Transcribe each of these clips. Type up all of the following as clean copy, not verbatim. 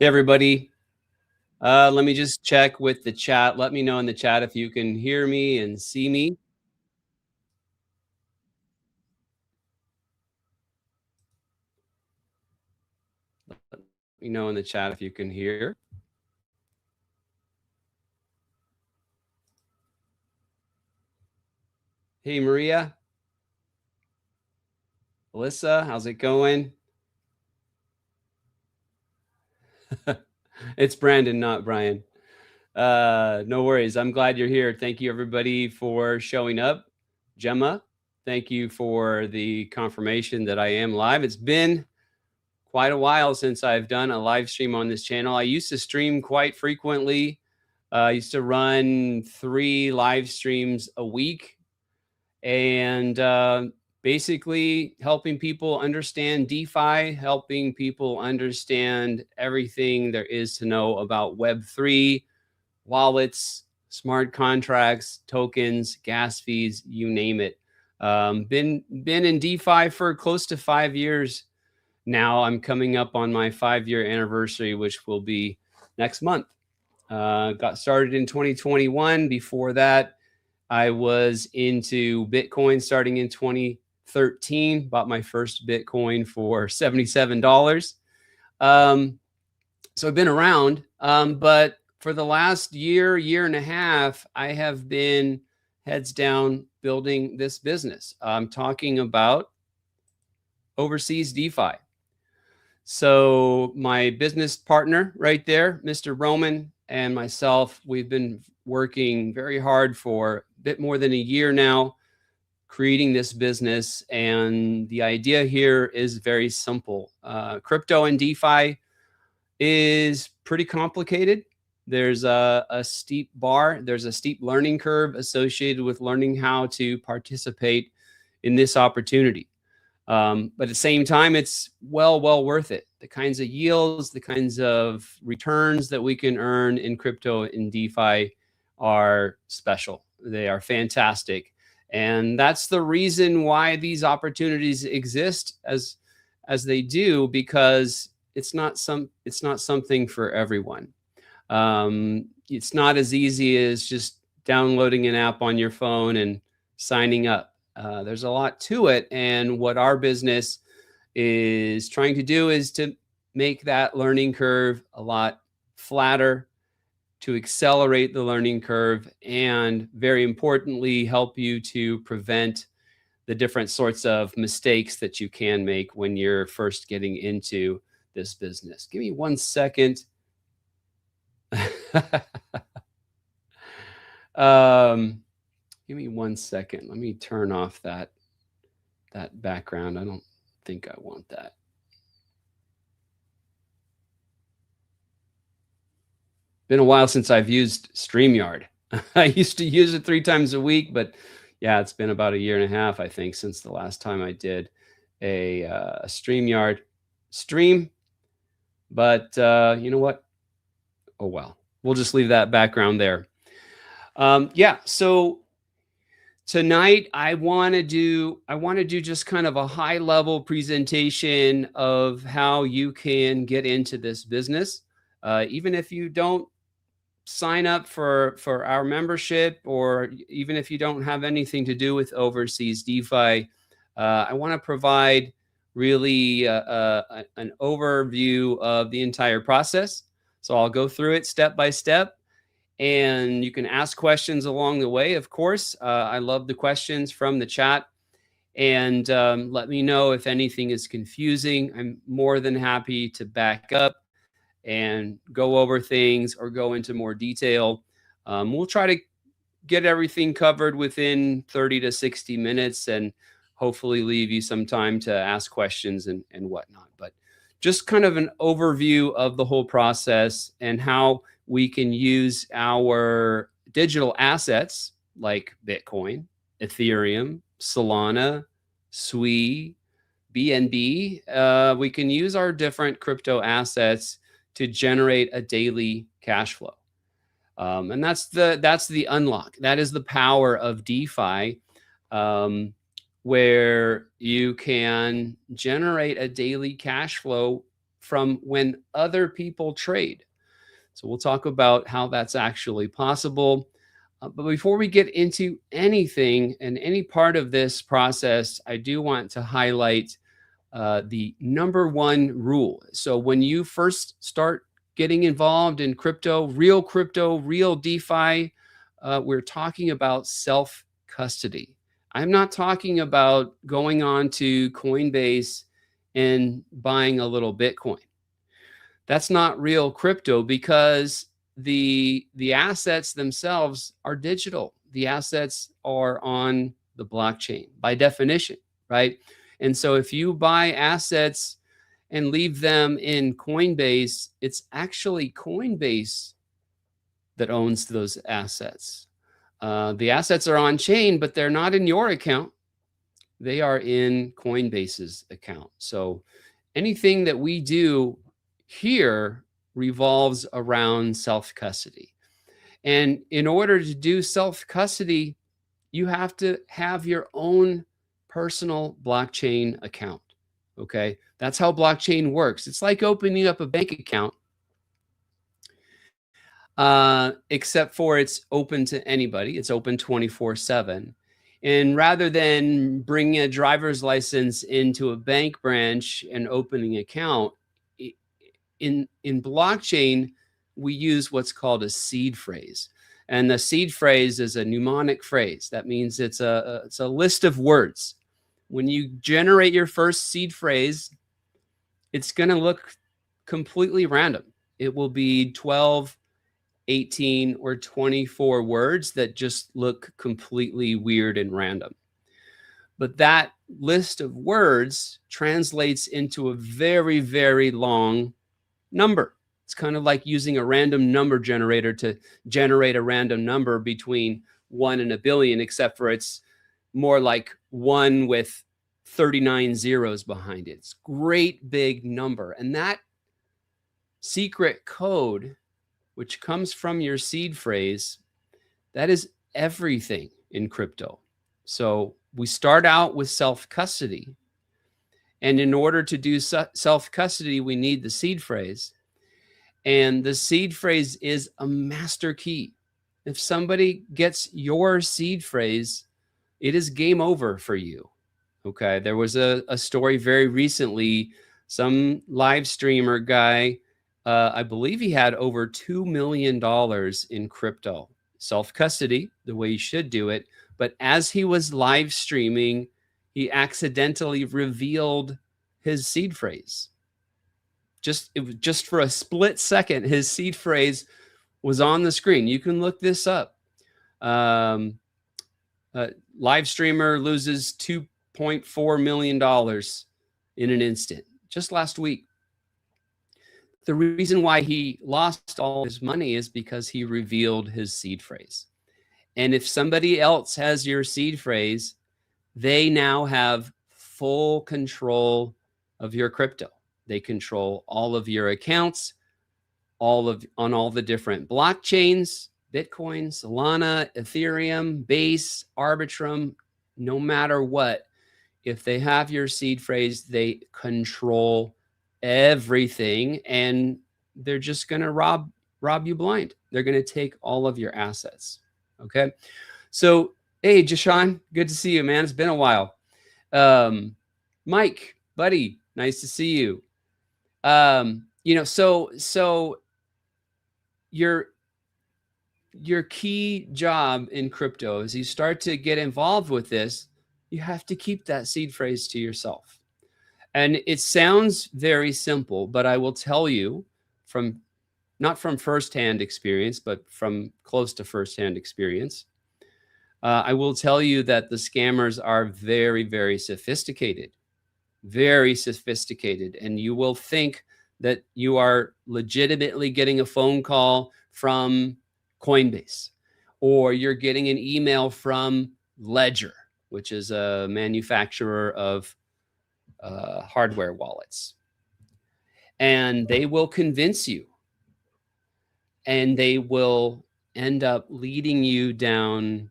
Hey everybody, let me just check with the chat. Let me know in the chat if you can hear me and see me. Let me know in the chat if you can hear. Hey Maria, Alyssa, how's it going? It's Brandon, not Brian. No worries. I'm glad you're here. Thank you everybody for showing up. Gemma, thank you for the confirmation that I am live. It's been quite a while since I've done a live stream on this channel. I used to stream quite frequently. I used to run 3 live streams a week and basically helping people understand DeFi, helping people understand everything there is to know about Web3, wallets, smart contracts, tokens, gas fees, you name it. Been in DeFi for close to 5 years now. I'm coming up on my 5-year anniversary, which will be next month. Got started in 2021. Before that, I was into Bitcoin starting in 2013. Bought my first Bitcoin for $77. So I've been around, but for the last year and a half, I have been heads down building this business. I'm talking about Overseas DeFi. So my business partner right there, Mr. Roman, and myself, we've been working very hard for a bit more than a year now, creating this business. And the idea here is very simple. Crypto and DeFi is pretty complicated. There's a steep bar. There's a steep learning curve associated with learning how to participate in this opportunity. But at the same time, it's well worth it. The kinds of yields, the kinds of returns that we can earn in crypto and DeFi are special. They are fantastic. And that's the reason why these opportunities exist as they do, because it's not something for everyone. It's not as easy as just downloading an app on your phone and signing up. There's a lot to it, and what our business is trying to do is to make that learning curve a lot flatter, to accelerate the learning curve, and very importantly, help you to prevent the different sorts of mistakes that you can make when you're first getting into this business. Give me 1 second. Give me 1 second. Let me turn off that background. I don't think I want that. Been a while since I've used StreamYard. I used to use it 3 times a week, but yeah, it's been about a year and a half, I think, since the last time I did a StreamYard stream. But you know what? Oh well, we'll just leave that background there. Yeah, so tonight I want to do just kind of a high level presentation of how you can get into this business, even if you don't sign up for our membership, or even if you don't have anything to do with Overseas DeFi. I want to provide really an overview of the entire process. So I'll go through it step by step, and you can ask questions along the way. Of course, I love the questions from the chat, and let me know if anything is confusing. I'm more than happy to back up and go over things or go into more detail. We'll try to get everything covered within 30 to 60 minutes and hopefully leave you some time to ask questions and whatnot. But just kind of an overview of the whole process and how we can use our digital assets like Bitcoin, Ethereum, Solana, SWI, BNB. We can use our different crypto assets to generate a daily cash flow. And that's the unlock. That is the power of DeFi, where you can generate a daily cash flow from when other people trade. So we'll talk about how that's actually possible. But before we get into anything and any part of this process, I do want to highlight the number one rule. So when you first start getting involved in crypto, real DeFi, we're talking about self-custody. I'm not talking about going on to Coinbase and buying a little Bitcoin. That's not real crypto because the assets themselves are digital. The assets are on the blockchain by definition, right? And so if you buy assets and leave them in Coinbase, it's actually Coinbase that owns those assets. The assets are on chain, but they're not in your account. They are in Coinbase's account. So anything that we do here revolves around self-custody. And in order to do self-custody, you have to have your own personal blockchain account. Okay, that's how blockchain works. It's like opening up a bank account, except for it's open to anybody. It's open 24/7. And rather than bringing a driver's license into a bank branch and opening an account, in blockchain, we use what's called a seed phrase. And the seed phrase is a mnemonic phrase. That means it's a list of words. When you generate your first seed phrase, it's going to look completely random. It will be 12, 18, or 24 words that just look completely weird and random. But that list of words translates into a very, very long number. It's kind of like using a random number generator to generate a random number between 1 and a billion, except for it's more like 1 with 39 zeros behind it. It's a great big number. And that secret code, which comes from your seed phrase, that is everything in crypto. So we start out with self-custody. And in order to do self-custody, we need the seed phrase. And the seed phrase is a master key. If somebody gets your seed phrase, it is game over for you. Okay, there was a story very recently. Some live streamer guy, I believe he had over $2 million in crypto. Self-custody, the way you should do it. But as he was live streaming, he accidentally revealed his seed phrase. It was just for a split second, his seed phrase was on the screen. You can look this up. Live streamer loses $2.4 million in an instant, just last week. The reason why he lost all his money is because he revealed his seed phrase. And if somebody else has your seed phrase, they now have full control of your crypto. They control all of your accounts, on all the different blockchains, Bitcoin, Solana, Ethereum, Base, Arbitrum, no matter what. If they have your seed phrase, they control everything, and they're just going to rob you blind. They're going to take all of your assets. Okay. So, hey, Jashawn, good to see you, man. It's been a while. Mike, buddy, nice to see you. So your key job in crypto is you start to get involved with this, you have to keep that seed phrase to yourself. And it sounds very simple, but I will tell you not from firsthand experience, but from close to firsthand experience, I will tell you that the scammers are very, very sophisticated. Very sophisticated. And you will think that you are legitimately getting a phone call from Coinbase, or you're getting an email from Ledger, which is a manufacturer of hardware wallets. And they will convince you, and they will end up leading you down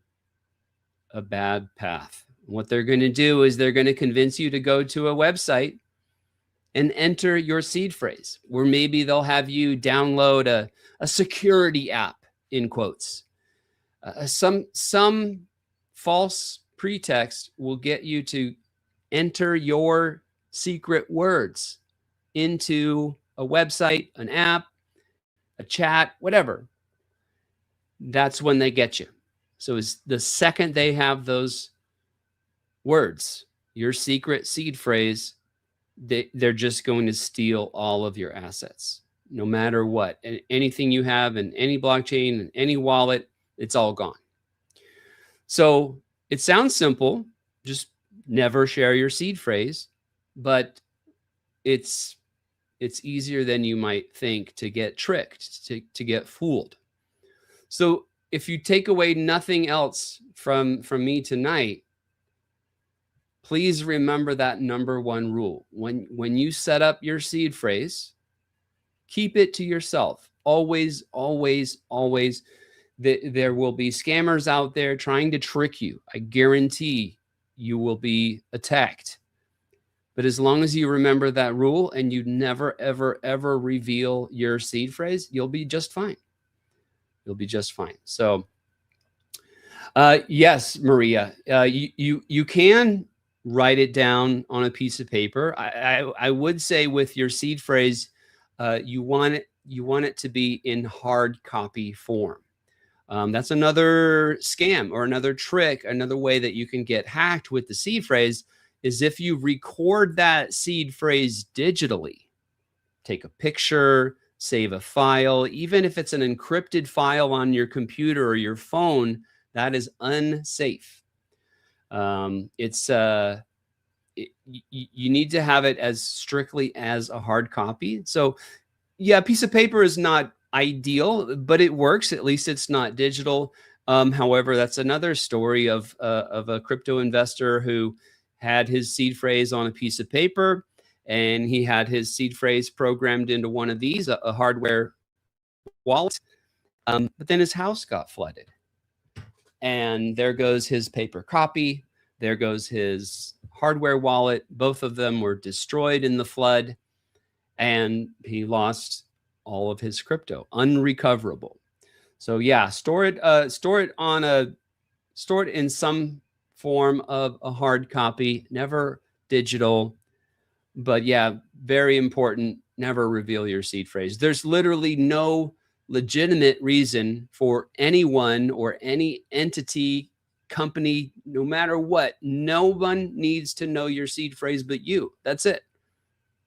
a bad path. What they're going to do is they're going to convince you to go to a website, and enter your seed phrase, where maybe they'll have you download a security app, in quotes. Some false pretext will get you to enter your secret words into a website, an app, a chat, whatever. That's when they get you. So it's the second they have those words, your secret seed phrase, they're just going to steal all of your assets, no matter what. And anything you have in any blockchain, in any wallet, it's all gone. So it sounds simple, just never share your seed phrase, but it's easier than you might think to get tricked, to get fooled. So if you take away nothing else from me tonight, please remember that number one rule. When you set up your seed phrase, keep it to yourself. Always, always, always. There will be scammers out there trying to trick you. I guarantee you will be attacked. But as long as you remember that rule and you never, ever, ever reveal your seed phrase, you'll be just fine. You'll be just fine. So, yes, Maria, you can write it down on a piece of paper. I would say with your seed phrase, you want it to be in hard copy form. That's another scam or another trick, another way that you can get hacked with the seed phrase is if you record that seed phrase digitally, take a picture, save a file, even if it's an encrypted file on your computer or your phone, that is unsafe. You need to have it as strictly as a hard copy. So yeah, a piece of paper is not ideal, but it works. At least it's not digital. However, that's another story of a crypto investor who had his seed phrase on a piece of paper, and he had his seed phrase programmed into one of these, a hardware wallet. But then his house got flooded, and there goes his paper copy. There goes his hardware wallet. Both of them were destroyed in the flood, and he lost all of his crypto, unrecoverable. So yeah, store it in some form of a hard copy, never digital. But yeah, very important, never reveal your seed phrase. There's literally no legitimate reason for anyone or any entity, company, no matter what, no one needs to know your seed phrase but you. That's it.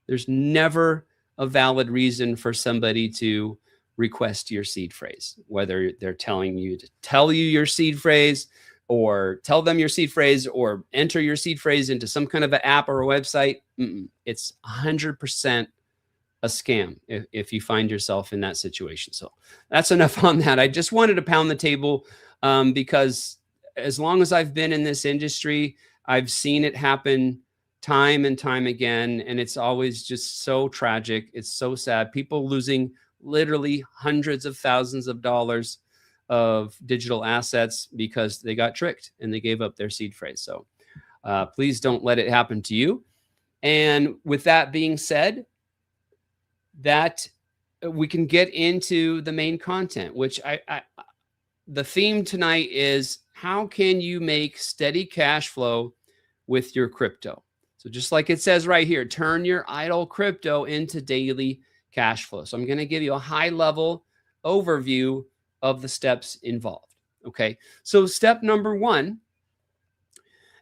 There's never a valid reason for somebody to request your seed phrase, whether they're telling you to tell you your seed phrase or tell them your seed phrase or enter your seed phrase into some kind of an app or a website. It's 100% a scam if you find yourself in that situation. So that's enough on that. I just wanted to pound the table because as long as I've been in this industry, I've seen it happen time and time again. And it's always just so tragic. It's so sad. People losing literally hundreds of thousands of dollars of digital assets because they got tricked and they gave up their seed phrase. So please don't let it happen to you. And with that being said, that we can get into the main content, which the theme tonight is how can you make steady cash flow with your crypto? So just like it says right here, turn your idle crypto into daily cash flow. So I'm going to give you a high level overview of the steps involved. Okay. So step number one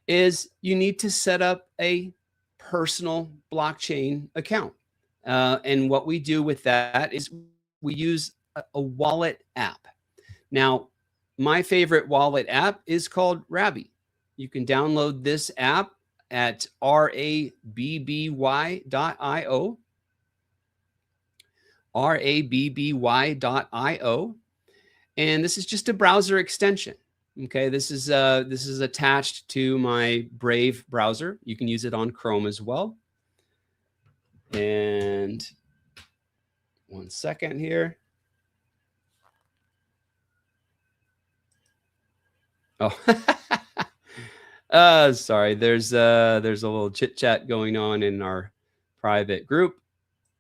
is you need to set up a personal blockchain account. And what we do with that is we use a wallet app. Now, my favorite wallet app is called Rabby. You can download this app at rabby.io. rabby.io. And this is just a browser extension. Okay, this is attached to my Brave browser. You can use it on Chrome as well. And one second here. Oh, sorry. There's a little chit chat going on in our private group.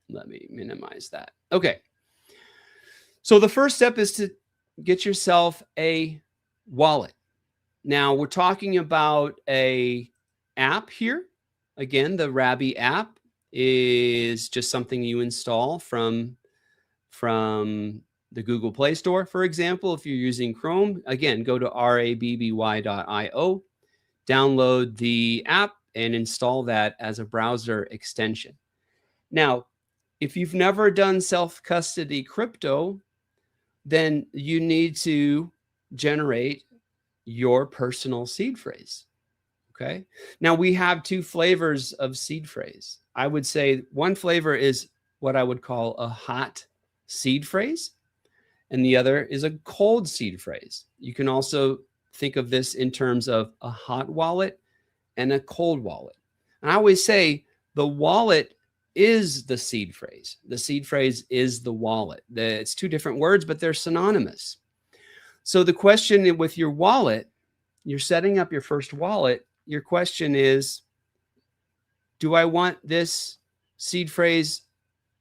Let me minimize that. Okay. So the first step is to get yourself a wallet. Now we're talking about a app here. Again, the Rabby app is just something you install from the Google Play Store, for example. If you're using Chrome, again, go to rabby.io, download the app, and install that as a browser extension. Now, if you've never done self-custody crypto, then you need to generate your personal seed phrase. Okay. Now we have two flavors of seed phrase. I would say one flavor is what I would call a hot seed phrase, and the other is a cold seed phrase. You can also think of this in terms of a hot wallet and a cold wallet. And I always say the wallet is the seed phrase. The seed phrase is the wallet. It's two different words, but they're synonymous. So the question with your wallet, you're setting up your first wallet. Your question is, do I want this seed phrase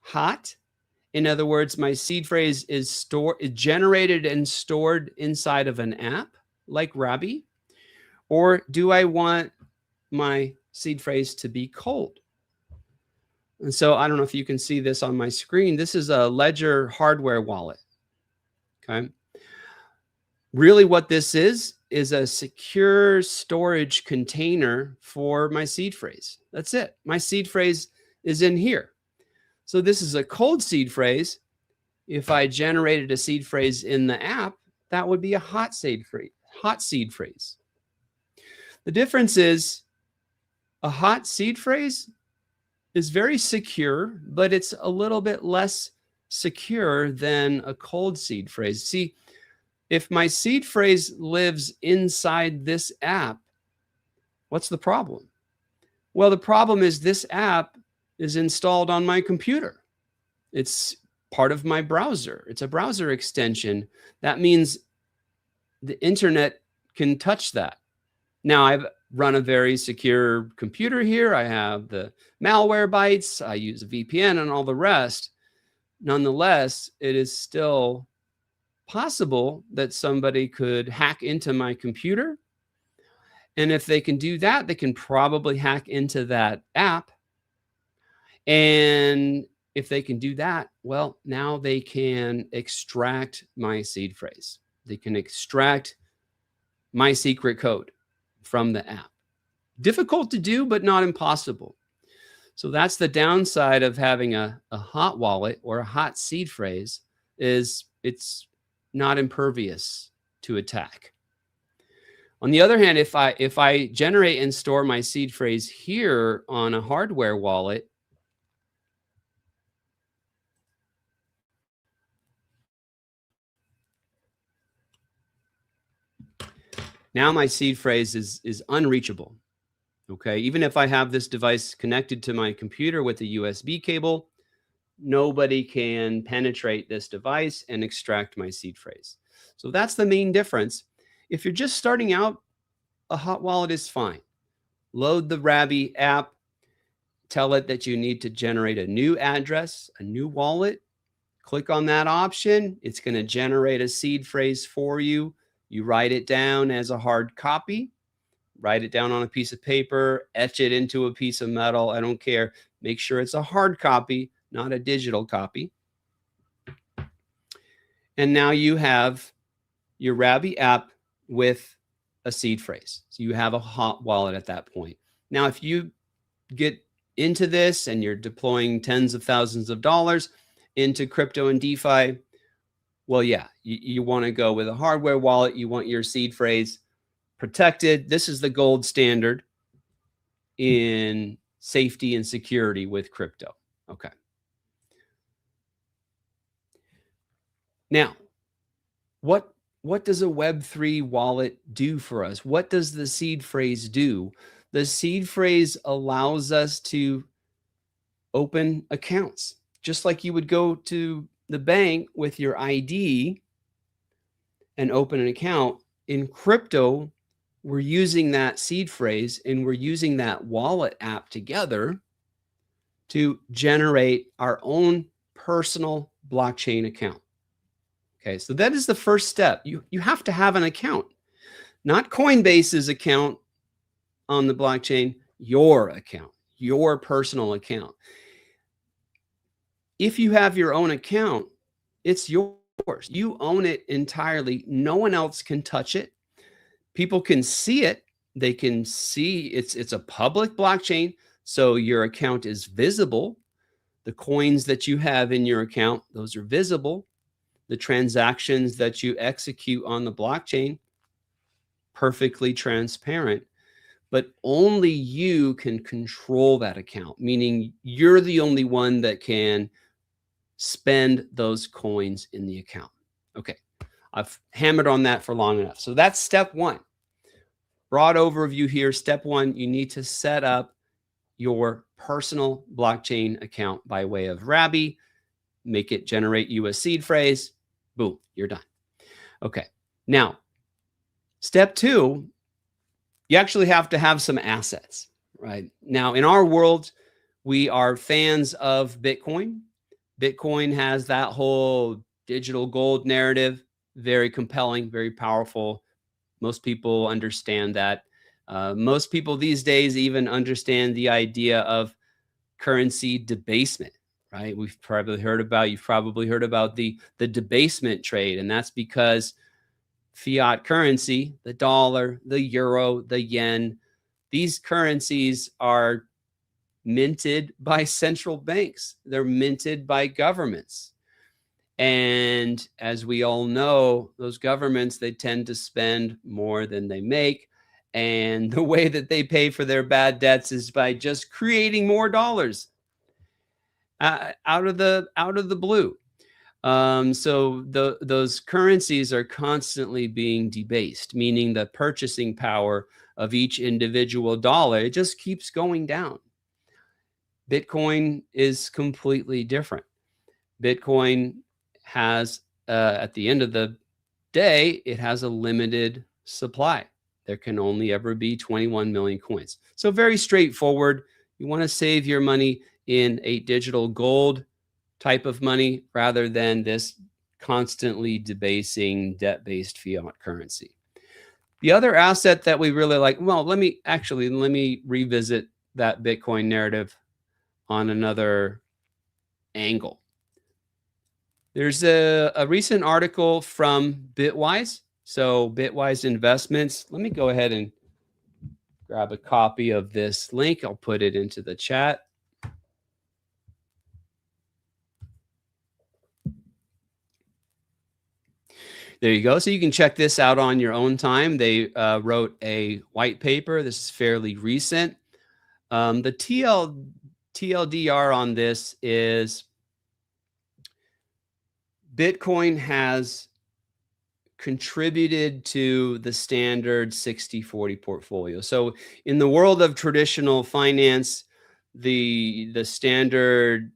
hot? In other words, my seed phrase is generated and stored inside of an app like Rabby, or do I want my seed phrase to be cold? And so I don't know if you can see this on my screen. This is a Ledger hardware wallet. Okay. Really what this is a secure storage container for my seed phrase. That's it. My seed phrase is in here. So this is a cold seed phrase. If I generated a seed phrase in the app, that would be a hot seed phrase. The difference is a hot seed phrase is very secure, but it's a little bit less secure than a cold seed phrase. See, if my seed phrase lives inside this app, what's the problem? Well, the problem is this app is installed on my computer. It's part of my browser. It's a browser extension. That means the internet can touch that. Now, I've run a very secure computer here. I have the malware bytes. I use a VPN and all the rest. Nonetheless, it is still possible that somebody could hack into my computer. And if they can do that, they can probably hack into that app. And if they can do that, well, now they can extract my seed phrase. They can extract my secret code from the app. Difficult to do, but not impossible. So that's the downside of having a hot wallet or a hot seed phrase, is it's not impervious to attack. On the other hand, if I generate and store my seed phrase here on a hardware wallet, now my seed phrase is unreachable. Okay, even if I have this device connected to my computer with a USB cable, nobody can penetrate this device and extract my seed phrase. So that's the main difference. If you're just starting out, a hot wallet is fine. Load the Rabby app, tell it that you need to generate a new address, a new wallet. Click on that option. It's going to generate a seed phrase for you. You write it down as a hard copy. Write it down on a piece of paper, etch it into a piece of metal. I don't care. Make sure it's a hard copy, not a digital copy. And now you have your Rabby app with a seed phrase. So you have a hot wallet at that point. Now, if you get into this and you're deploying tens of thousands of dollars into crypto and DeFi, well, yeah, you want to go with a hardware wallet. You want your seed phrase protected. This is the gold standard in safety and security with crypto. Okay. Now, what does a Web3 wallet do for us? What does the seed phrase do? The seed phrase allows us to open accounts, just like you would go to the bank with your ID and open an account. In crypto, we're using that seed phrase and we're using that wallet app together to generate our own personal blockchain account. Okay, so that is the first step. You have to have an account, not Coinbase's account on the blockchain, your account, your personal account. If you have your own account, it's yours. You own it entirely. No one else can touch it. People can see it. They can see it's a public blockchain, so your account is visible. The coins that you have in your account, those are visible. The transactions that you execute on the blockchain, perfectly transparent, but only you can control that account, meaning you're the only one that can spend those coins in the account. Okay, I've hammered on that for long enough. So that's step one. Broad overview here. Step one, you need to set up your personal blockchain account by way of Rabby, make it generate you a seed phrase, boom, you're done. Okay, now, step two, you actually have to have some assets, right? Now, in our world, we are fans of Bitcoin. Bitcoin has that whole digital gold narrative, very compelling, very powerful. Most people understand that. Most people these days even understand the idea of currency debasement, right? You've probably heard about the debasement trade, and that's because fiat currency, the dollar, the euro, the yen, these currencies are minted by central banks. They're minted by governments. And as we all know, those governments, they tend to spend more than they make. And the way that they pay for their bad debts is by just creating more dollars out of the blue. So those currencies are constantly being debased, meaning the purchasing power of each individual dollar, it just keeps going down. Bitcoin is completely different. Bitcoin has, at the end of the day, it has a limited supply. There can only ever be 21 million coins. So very straightforward. You want to save your money in a digital gold type of money rather than this constantly debasing debt-based fiat currency. The other asset that we really like, well, let me revisit that Bitcoin narrative on another angle. There's a recent article from Bitwise. So Bitwise Investments. Let me go ahead and grab a copy of this link. I'll put it into the chat. There you go. So you can check this out on your own time. They wrote a white paper. This is fairly recent. The TLDR on this is Bitcoin has contributed to the standard 60-40 portfolio. So in the world of traditional finance, the standard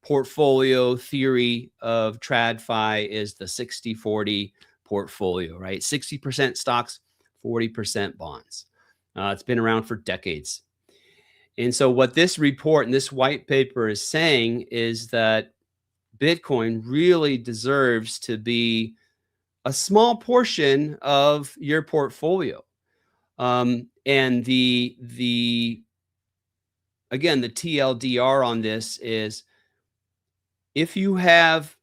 portfolio theory of TradFi is the 60-40 portfolio, right? 60% stocks, 40% bonds. It's been around for decades. And so what this report and this white paper is saying is that Bitcoin really deserves to be a small portion of your portfolio. And again, the TLDR on this is if you have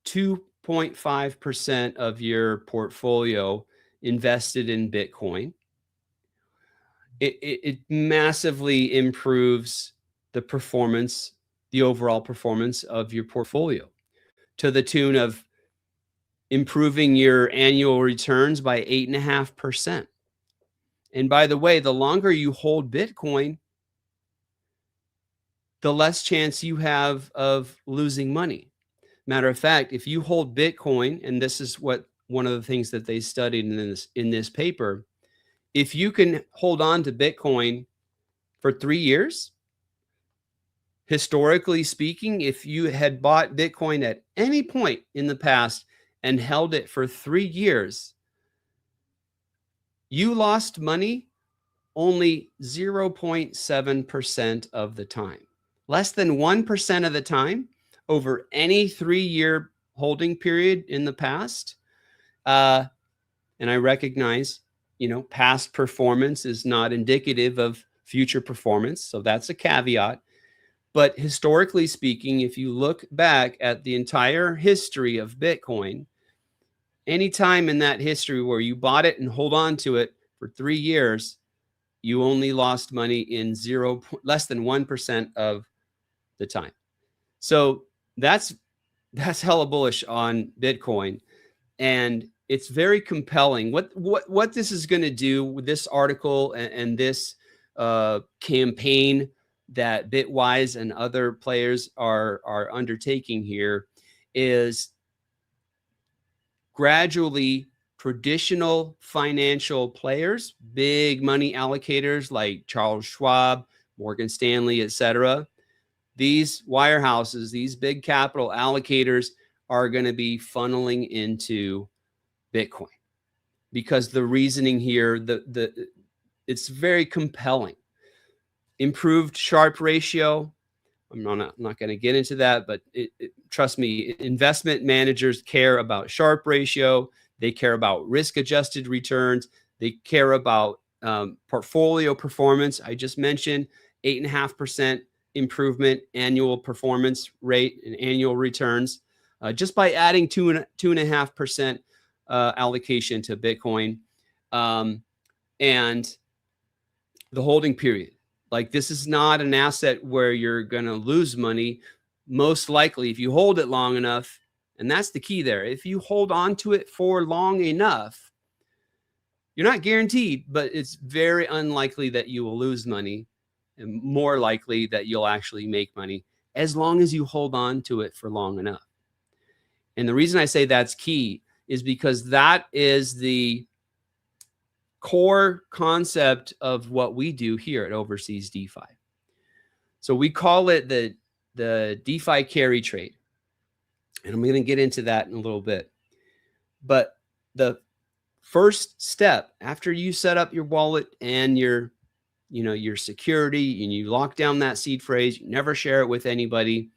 2.5% of your portfolio invested in Bitcoin, it massively improves the performance, the overall performance of your portfolio to the tune of improving your annual returns by 8.5%. And by the way, the longer you hold Bitcoin, the less chance you have of losing money. Matter of fact, if you hold Bitcoin, and this is what one of the things that they studied in this paper, if you can hold on to Bitcoin for 3 years, historically speaking, if you had bought Bitcoin at any point in the past and held it for 3 years, you lost money only 0.7% of the time. Less than 1% of the time over any 3-year holding period in the past. And I recognize, past performance is not indicative of future performance. So that's a caveat. But historically speaking, if you look back at the entire history of Bitcoin, any time in that history where you bought it and hold on to it for 3 years, you only lost money in less than 1% of the time. So that's hella bullish on Bitcoin, and it's very compelling. What this is going to do with this article and this campaign that Bitwise and other players are undertaking here is gradually traditional financial players, big money allocators like Charles Schwab, Morgan Stanley, etc. These wirehouses, these big capital allocators are going to be funneling into Bitcoin because the reasoning here, it's very compelling. Improved Sharpe ratio. I'm not going to get into that, but trust me, investment managers care about Sharpe ratio. They care about risk-adjusted returns. They care about portfolio performance. I just mentioned 8.5% improvement annual performance rate and annual returns just by adding 2.5% allocation to Bitcoin, and the holding period. Like, this is not an asset where you're going to lose money. Most likely, if you hold it long enough, and that's the key there, if you hold on to it for long enough, you're not guaranteed, but it's very unlikely that you will lose money, and more likely that you'll actually make money as long as you hold on to it for long enough. And the reason I say that's key is because that is the core concept of what we do here at Overseas DeFi. So we call it the DeFi carry trade. And I'm going to get into that in a little bit. But the first step after you set up your wallet and your security, and you lock down that seed phrase, you never share it with anybody,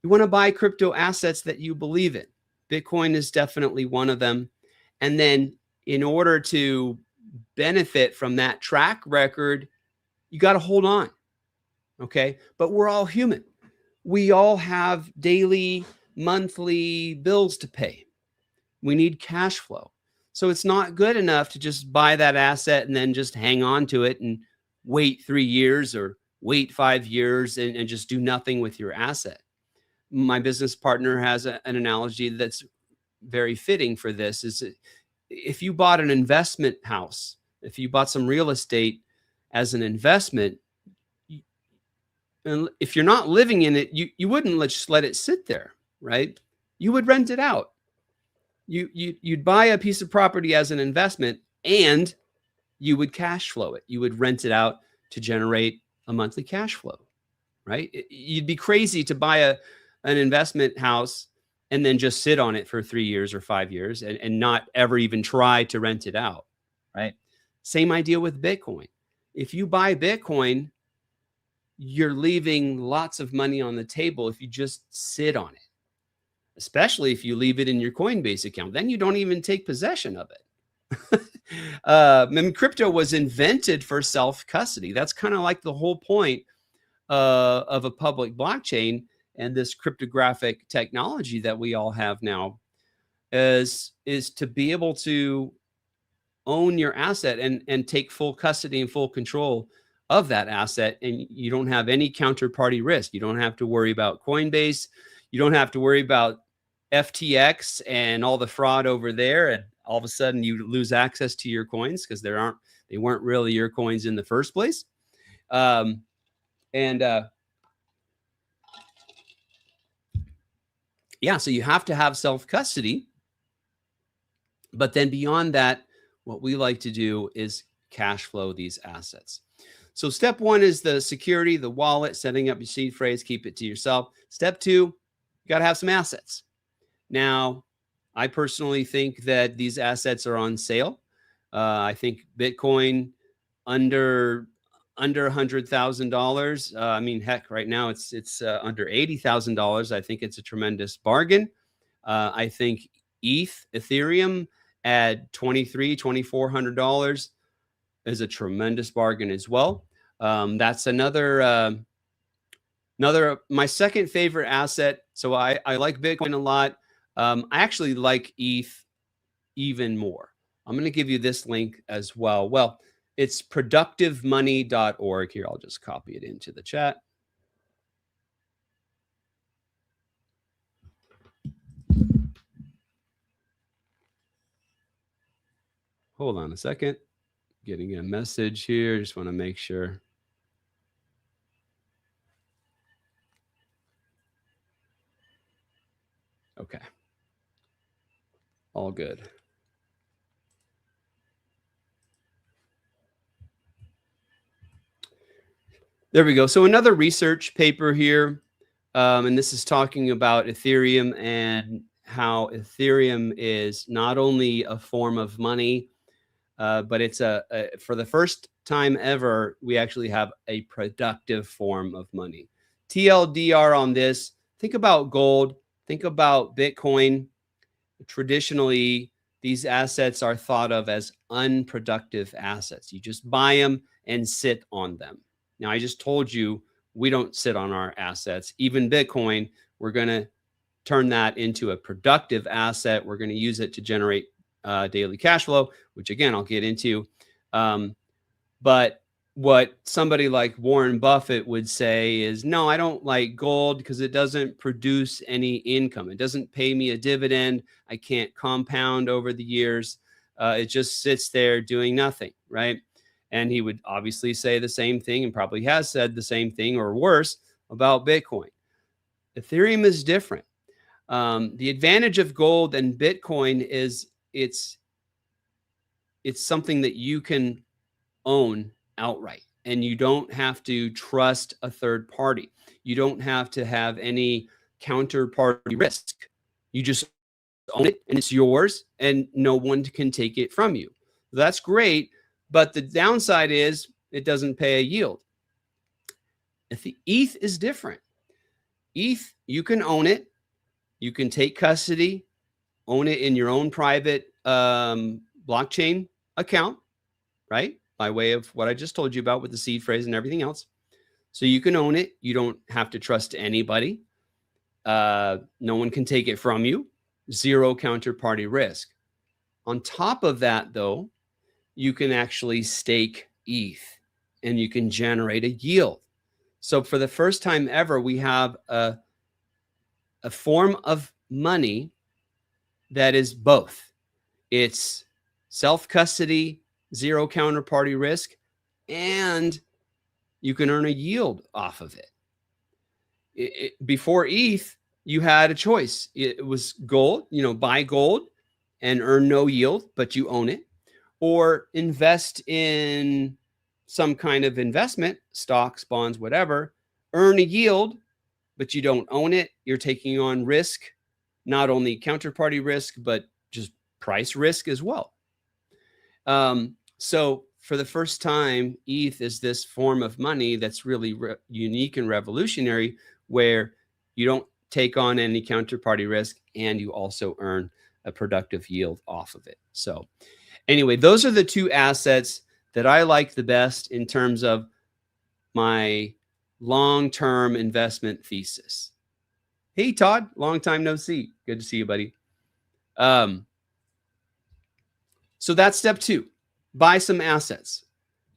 you want to buy crypto assets that you believe in. Bitcoin is definitely one of them. And then in order to benefit from that track record, you got to hold on. Okay. But we're all human. We all have daily, monthly bills to pay. We need cash flow. So it's not good enough to just buy that asset and then just hang on to it and wait 3 years or wait 5 years and just do nothing with your asset. My business partner has an analogy that's very fitting for this. Is if you bought an investment house, if you bought some real estate as an investment, and if you're not living in it, you wouldn't just let it sit there, right? You would rent it out. You'd buy a piece of property as an investment, and you would cash flow it. You would rent it out to generate a monthly cash flow, right? You'd be crazy to buy an investment house and then just sit on it for 3 years or 5 years and not ever even try to rent it out, right? Same idea with Bitcoin. If you buy Bitcoin, you're leaving lots of money on the table if you just sit on it, especially if you leave it in your Coinbase account. Then you don't even take possession of it. I mean, crypto was invented for self-custody. That's kind of like the whole point of a public blockchain and this cryptographic technology that we all have now is to be able to own your asset and take full custody and full control of that asset. And you don't have any counterparty risk. You don't have to worry about Coinbase. You don't have to worry about FTX and all the fraud over there. And all of a sudden you lose access to your coins because they weren't really your coins in the first place. Yeah, so you have to have self-custody. But then beyond that, what we like to do is cash flow these assets. So step one is the security, the wallet, setting up your seed phrase, keep it to yourself. Step two, you got to have some assets. Now, I personally think that these assets are on sale. I think Bitcoin under $100,000. I mean, heck, right now it's under $80,000. I think it's a tremendous bargain. I think Ethereum at $2,300, $2,400 is a tremendous bargain as well. That's another my second favorite asset. So I like Bitcoin a lot. I actually like ETH even more. I'm going to give you this link as well. Well, it's productivemoney.org. Here, I'll just copy it into the chat. Hold on a second. Getting a message here. Just want to make sure. Okay. All good. There we go. So another research paper here, and this is talking about Ethereum and how Ethereum is not only a form of money, but it's for the first time ever, we actually have a productive form of money. TLDR on this, think about gold, think about Bitcoin. Traditionally, these assets are thought of as unproductive assets. You just buy them and sit on them. Now, I just told you we don't sit on our assets. Even Bitcoin, we're going to turn that into a productive asset. We're going to use it to generate daily cash flow, which again, I'll get into. But what somebody like Warren Buffett would say is, no, I don't like gold because it doesn't produce any income. It doesn't pay me a dividend. I can't compound over the years. It just sits there doing nothing, right? And he would obviously say the same thing, and probably has said the same thing or worse about Bitcoin. Ethereum is different. The advantage of gold and Bitcoin is it's something that you can own outright, and you don't have to trust a third party. You don't have to have any counterparty risk. You just own it and it's yours, and no one can take it from you. That's great, but the downside is it doesn't pay a yield. If the ETH is different. ETH, you can own it. You can take custody, own it in your own private blockchain account, right? By way of what I just told you about with the seed phrase and everything else. So you can own it. You don't have to trust anybody. No one can take it from you. Zero counterparty risk. On top of that, though, you can actually stake ETH and you can generate a yield. So for the first time ever, we have a form of money that is both. It's self-custody, zero counterparty risk, and you can earn a yield off of it. Before ETH, you had a choice. It was gold, buy gold and earn no yield, but you own it, or invest in some kind of investment, stocks, bonds, whatever, earn a yield, but you don't own it. You're taking on risk, not only counterparty risk, but just price risk as well. So for the first time, ETH is this form of money that's really unique and revolutionary, where you don't take on any counterparty risk and you also earn a productive yield off of it. So anyway, those are the two assets that I like the best in terms of my long-term investment thesis. Hey, Todd, long time no see. Good to see you, buddy. So that's step 2. Buy some assets.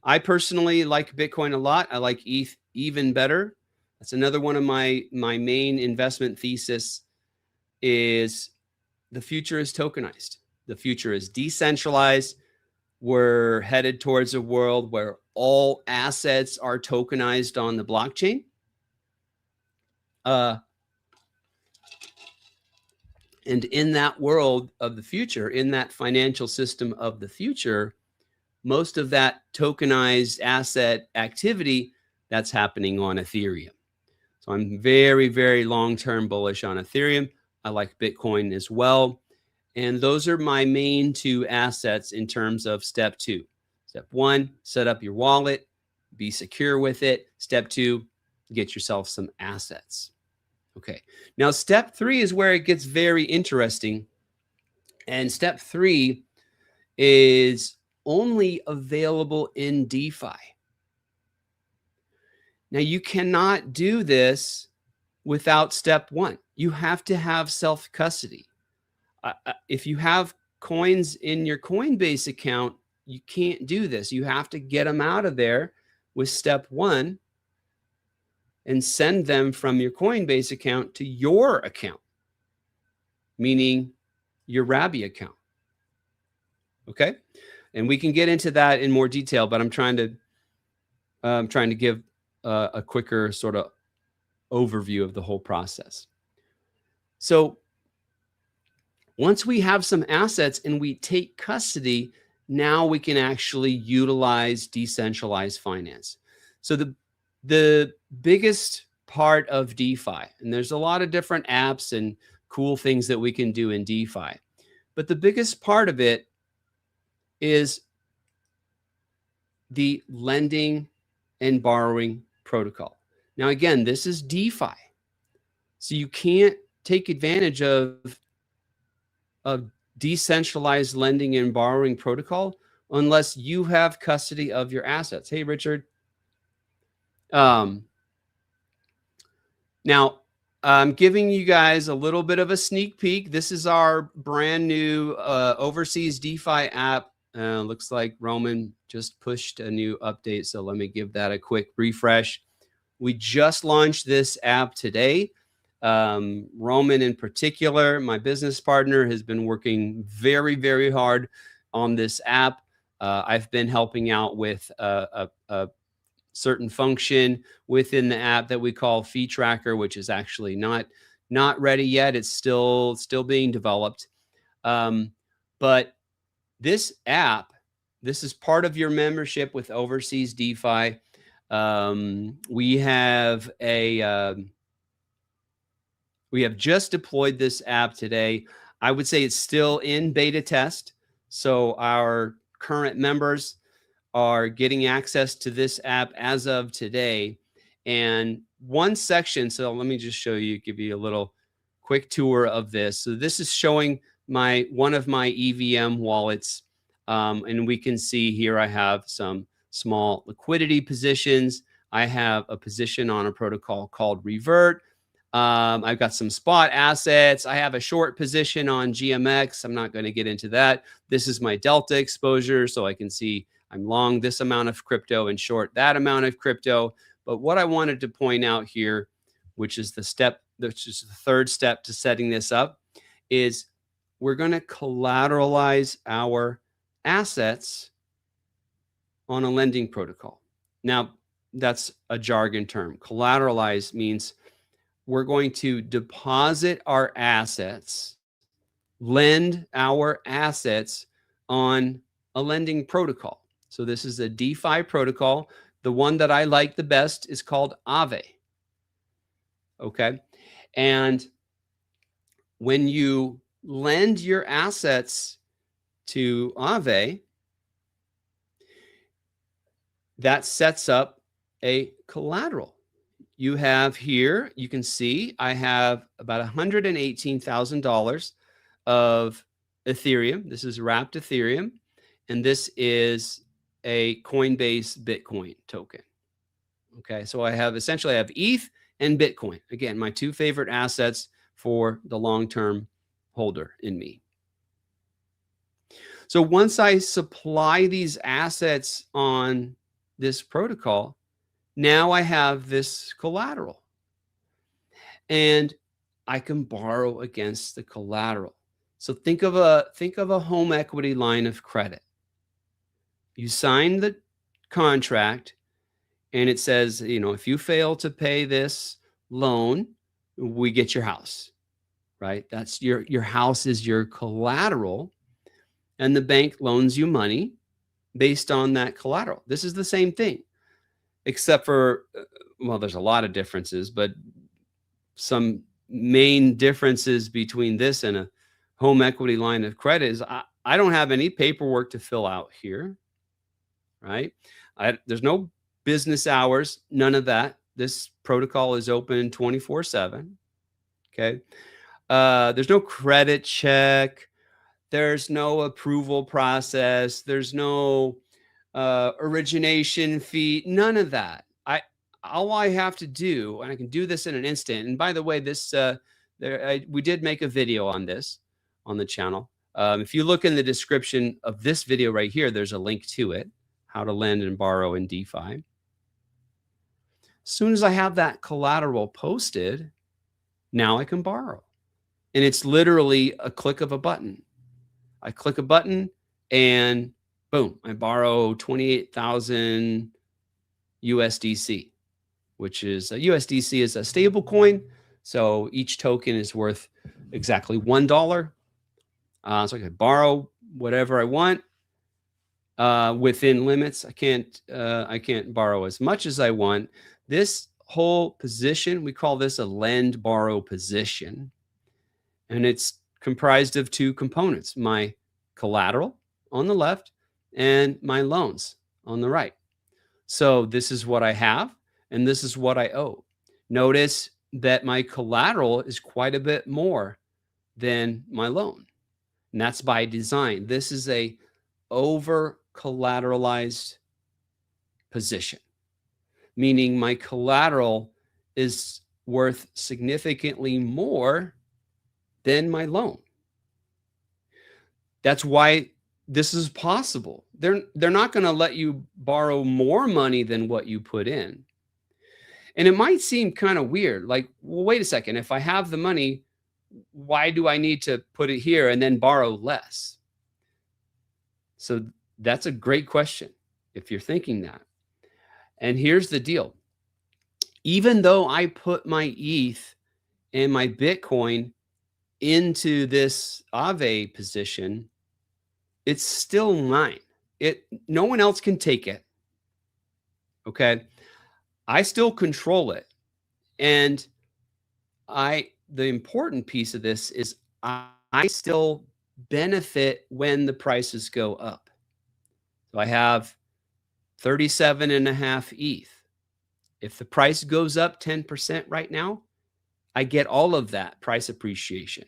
I personally like Bitcoin a lot. I like ETH even better. That's another one of my main investment thesis is the future is tokenized. The future is decentralized. We're headed towards a world where all assets are tokenized on the blockchain. And in that world of the future, in that financial system of the future, most of that tokenized asset activity, that's happening on Ethereum. So I'm very, very long-term bullish on Ethereum. I like Bitcoin as well. And those are my main two assets in terms of step 2. Step one, set up your wallet, be secure with it. Step two, get yourself some assets. Okay. Now, step three is where it gets very interesting. And step three is only available in DeFi. Now, you cannot do this without step one. You have to have self-custody. If you have coins in your Coinbase account, you can't do this. You have to get them out of there with step one and send them from your Coinbase account to your account, meaning your Rabby account. Okay. And we can get into that in more detail, but I'm trying to give a quicker sort of overview of the whole process. So once we have some assets and we take custody, now we can actually utilize decentralized finance. So the biggest part of DeFi, and there's a lot of different apps and cool things that we can do in DeFi, but the biggest part of it is the lending and borrowing protocol. Now, again, this is DeFi. So you can't take advantage of decentralized lending and borrowing protocol unless you have custody of your assets. Hey, Richard. Now, I'm giving you guys a little bit of a sneak peek. This is our brand new Overseas DeFi app. Looks like Roman just pushed a new update, so let me give that a quick refresh. We just launched this app today. Roman in particular, my business partner, has been working very, very hard on this app. I've been helping out with a certain function within the app that we call fee tracker, which is actually not ready yet. It's still being developed. But this app, this is part of your membership with Overseas DeFi. We have just deployed this app today. I would say it's still in beta test. So our current members are getting access to this app as of today. And one section, so let me just show you, give you a little quick tour of this. So this is showing one of my EVM wallets. And we can see here I have some small liquidity positions. I have a position on a protocol called Revert. I've got some spot assets. I have a short position on GMX. I'm not going to get into that. This is my Delta exposure, so I can see I'm long this amount of crypto and short that amount of crypto. But what I wanted to point out here, which is the third step to setting this up, is we're going to collateralize our assets on a lending protocol. Now, that's a jargon term. Collateralize means we're going to deposit our assets, lend our assets on a lending protocol. So this is a DeFi protocol. The one that I like the best is called Aave. Okay. And when you lend your assets to Aave, that sets up a collateral. You have here, you can see I have about $118,000 of Ethereum. This is wrapped Ethereum. And this is a Coinbase Bitcoin token. Okay, so I have ETH and Bitcoin. Again, my two favorite assets for the long-term holder in me. So once I supply these assets on this protocol, now I have this collateral. And I can borrow against the collateral. So think of a home equity line of credit. You sign the contract and it says, if you fail to pay this loan, we get your house, right? That's your house is your collateral, and the bank loans you money based on that collateral. This is the same thing, except for, well, there's a lot of differences, but some main differences between this and a home equity line of credit is I don't have any paperwork to fill out here. right? There's no business hours, none of that. This protocol is open 24/7. Okay. There's no credit check. There's no approval process. There's no origination fee. None of that. All I have to do, and I can do this in an instant. And by the way, we did make a video on this on the channel. If you look in the description of this video right here, there's a link to it, how to lend and borrow in DeFi. As soon as I have that collateral posted, now I can borrow. And it's literally a click of a button. I click a button and boom, I borrow 28,000 USDC, which is USDC is a stable coin. So each token is worth exactly $1. So I can borrow whatever I want within limits. I can't borrow as much as I want. This whole position, we call this a lend borrow position. And it's comprised of two components, my collateral on the left and my loans on the right. So this is what I have, and this is what I owe. Notice that my collateral is quite a bit more than my loan. And that's by design. This is a over-collateralized position, meaning my collateral is worth significantly more than my loan. That's why this is possible. They're not going to let you borrow more money than what you put in. And it might seem kind of weird. Like, well, wait a second. If I have the money, why do I need to put it here and then borrow less? So that's a great question if you're thinking that. And here's the deal. Even though I put my ETH and my Bitcoin into this Aave position, it's still mine. No one else can take it. Okay. I still control it. And the important piece of this is I still benefit when the prices go up. So I have 37.5 ETH. If the price goes up 10% right now, I get all of that price appreciation.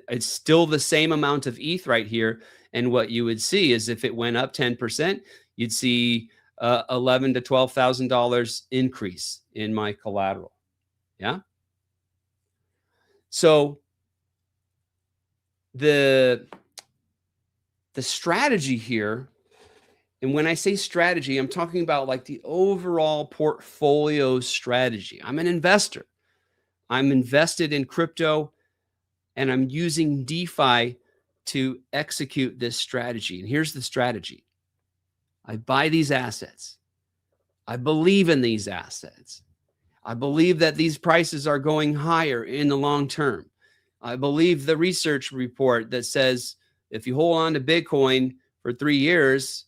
It's still the same amount of ETH right here. And what you would see is if it went up 10%, you'd see $11,000 to $12,000 increase in my collateral. Yeah. So the strategy here, and when I say strategy, I'm talking about like the overall portfolio strategy. I'm an investor. I'm invested in crypto, and I'm using DeFi to execute this strategy. And here's the strategy. I buy these assets. I believe in these assets. I believe that these prices are going higher in the long term. I believe the research report that says if you hold on to Bitcoin for 3 years,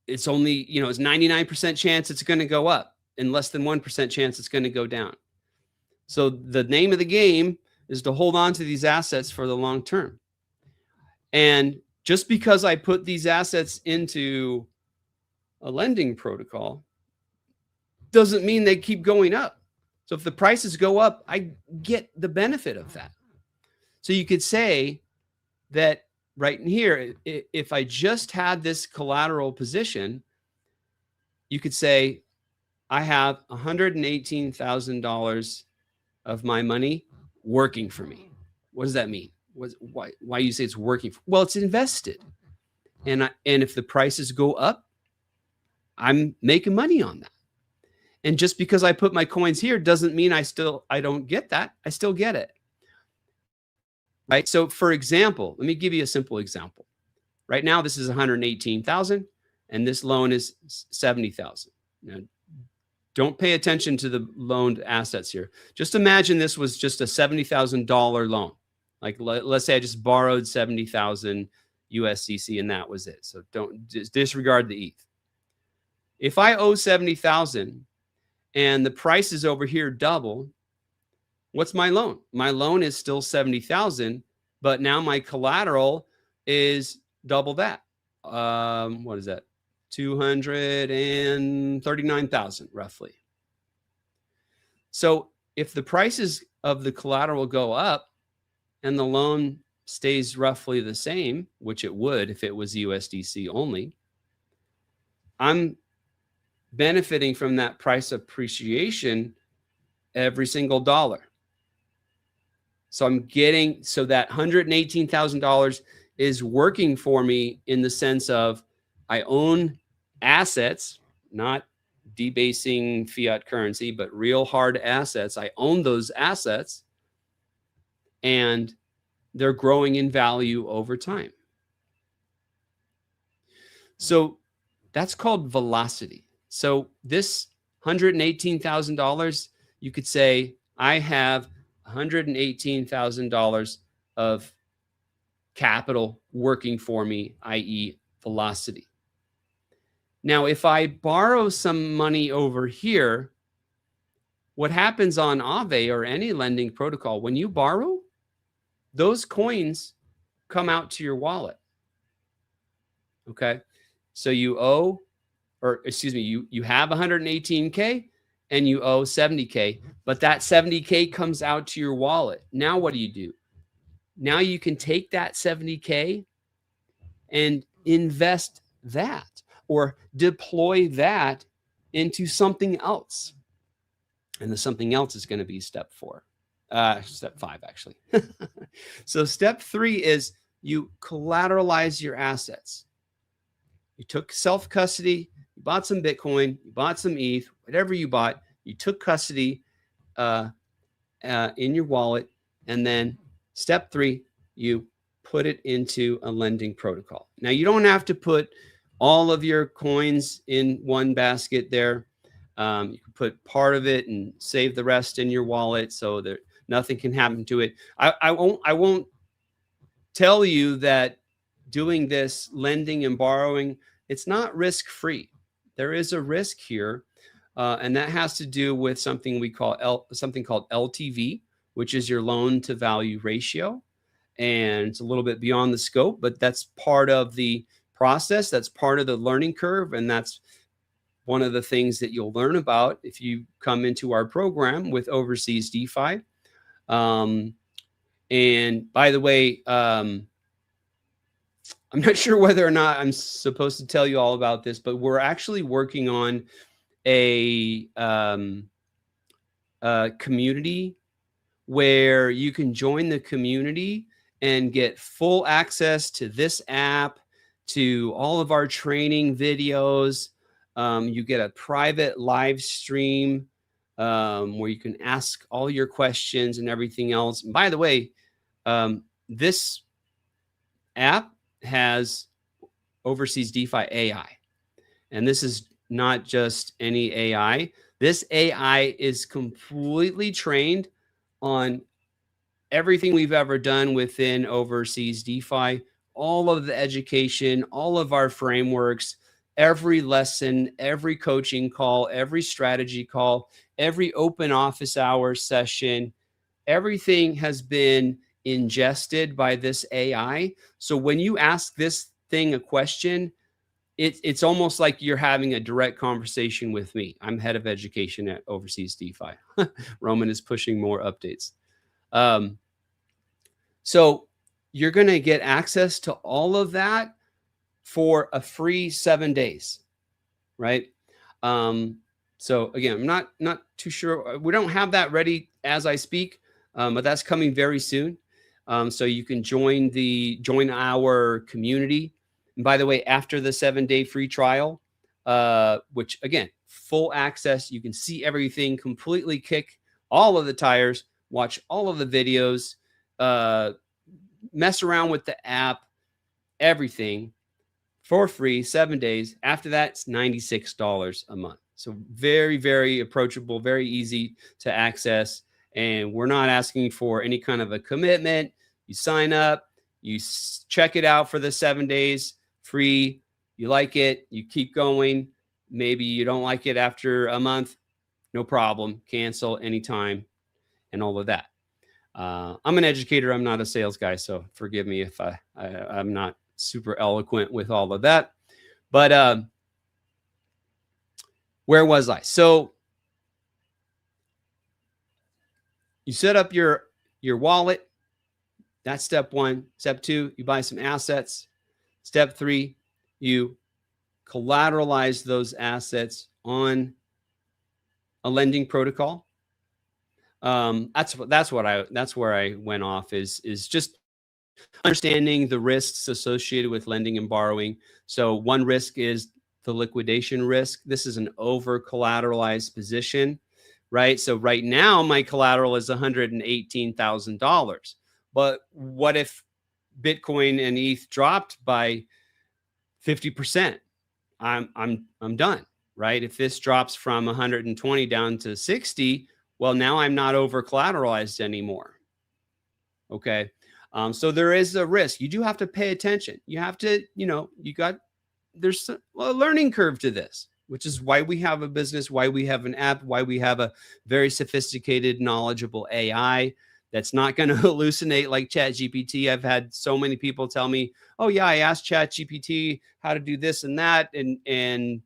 it's only, it's 99% chance it's going to go up and less than 1% chance it's going to go down. So the name of the game is to hold on to these assets for the long term. And just because I put these assets into a lending protocol doesn't mean they keep going up. So if the prices go up, I get the benefit of that. So you could say that right in here, if I just had this collateral position, you could say I have $118,000 of my money working for me. What does that mean? Why you say it's working? Well, it's invested. And if the prices go up, I'm making money on that. And just because I put my coins here doesn't mean I don't get that. I still get it. Right? So for example, let me give you a simple example. Right now, this is 118,000 and this loan is 70,000. Now, don't pay attention to the loaned assets here. Just imagine this was just a $70,000 loan. Like let's say I just borrowed 70,000 USDC and that was it. So don't just disregard the ETH. If I owe 70,000 and the prices over here double, what's my loan? My loan is still 70,000, but now my collateral is double that. what is that? 239,000 roughly. So if the prices of the collateral go up and the loan stays roughly the same, which it would if it was USDC only, I'm benefiting from that price appreciation every single dollar. So I'm getting, so that $118,000 is working for me in the sense of I own assets, not debasing fiat currency, but real hard assets. I own those assets and they're growing in value over time. So that's called velocity. So this $118,000, you could say I have $118,000 of capital working for me, i.e. velocity. Now, if I borrow some money over here, what happens on Aave or any lending protocol, when you borrow, those coins come out to your wallet. Okay. So you owe, or excuse me, you have 118K and you owe 70K, but that 70K comes out to your wallet. Now what do? Now you can take that 70K and invest that or deploy that into something else. And the something else is going to be step 5, actually. So step 3 is you collateralize your assets. You took self-custody, you bought some Bitcoin, you bought some ETH, whatever you bought, you took custody in your wallet. And then step 3, you put it into a lending protocol. Now, you don't have to put all of your coins in one basket there. You can put part of it and save the rest in your wallet so that nothing can happen to it. I won't tell you that doing this lending and borrowing, it's not risk-free. There is a risk here, and that has to do with something we call something called LTV, which is your loan to value ratio. And it's a little bit beyond the scope, but that's part of the process. That's part of the learning curve. And that's one of the things that you'll learn about if you come into our program with Overseas DeFi. And by the way, I'm not sure whether or not I'm supposed to tell you all about this, but we're actually working on a community where you can join the community and get full access to this app, to all of our training videos. You get a private live stream where you can ask all your questions and everything else. And by the way, this app has Overseas DeFi AI. And this is not just any AI. This AI is completely trained on everything we've ever done within Overseas DeFi, all of the education, all of our frameworks, every lesson, every coaching call, every strategy call, every open office hour session, everything has been ingested by this AI. So when you ask this thing a question, it's almost like you're having a direct conversation with me. I'm head of education at Overseas DeFi. Roman is pushing more updates. So you're going to get access to all of that for a free 7 days, right? So again, I'm not too sure. We don't have that ready as I speak, but that's coming very soon. So you can join our community. And by the way, after the 7-day free trial, which again, full access, you can see everything, completely kick all of the tires, watch all of the videos, mess around with the app, everything for free, 7 days. After that, it's $96 a month. So very, very approachable, very easy to access. And we're not asking for any kind of a commitment. You sign up, you check it out for the 7 days free. You like it, you keep going. Maybe you don't like it after a month, no problem. Cancel anytime and all of that. I'm an educator. I'm not a sales guy, so forgive me if I'm not super eloquent with all of that. But where was I? So you set up your wallet. That's step one. Step two, you buy some assets. Step three, you collateralize those assets on a lending protocol. That's where I went off is just understanding the risks associated with lending and borrowing. So one risk is the liquidation risk. This is an over-collateralized position, right? So right now my collateral is $118,000. But what if Bitcoin and ETH dropped by 50%? I'm done, right? If this drops from 120 down to 60, well, now I'm not over collateralized anymore. Okay. So there is a risk. You do have to pay attention. You have to, there's a learning curve to this, which is why we have a business, why we have an app, why we have a very sophisticated, knowledgeable AI that's not going to hallucinate like ChatGPT. I've had so many people tell me, oh yeah, I asked ChatGPT how to do this and that. And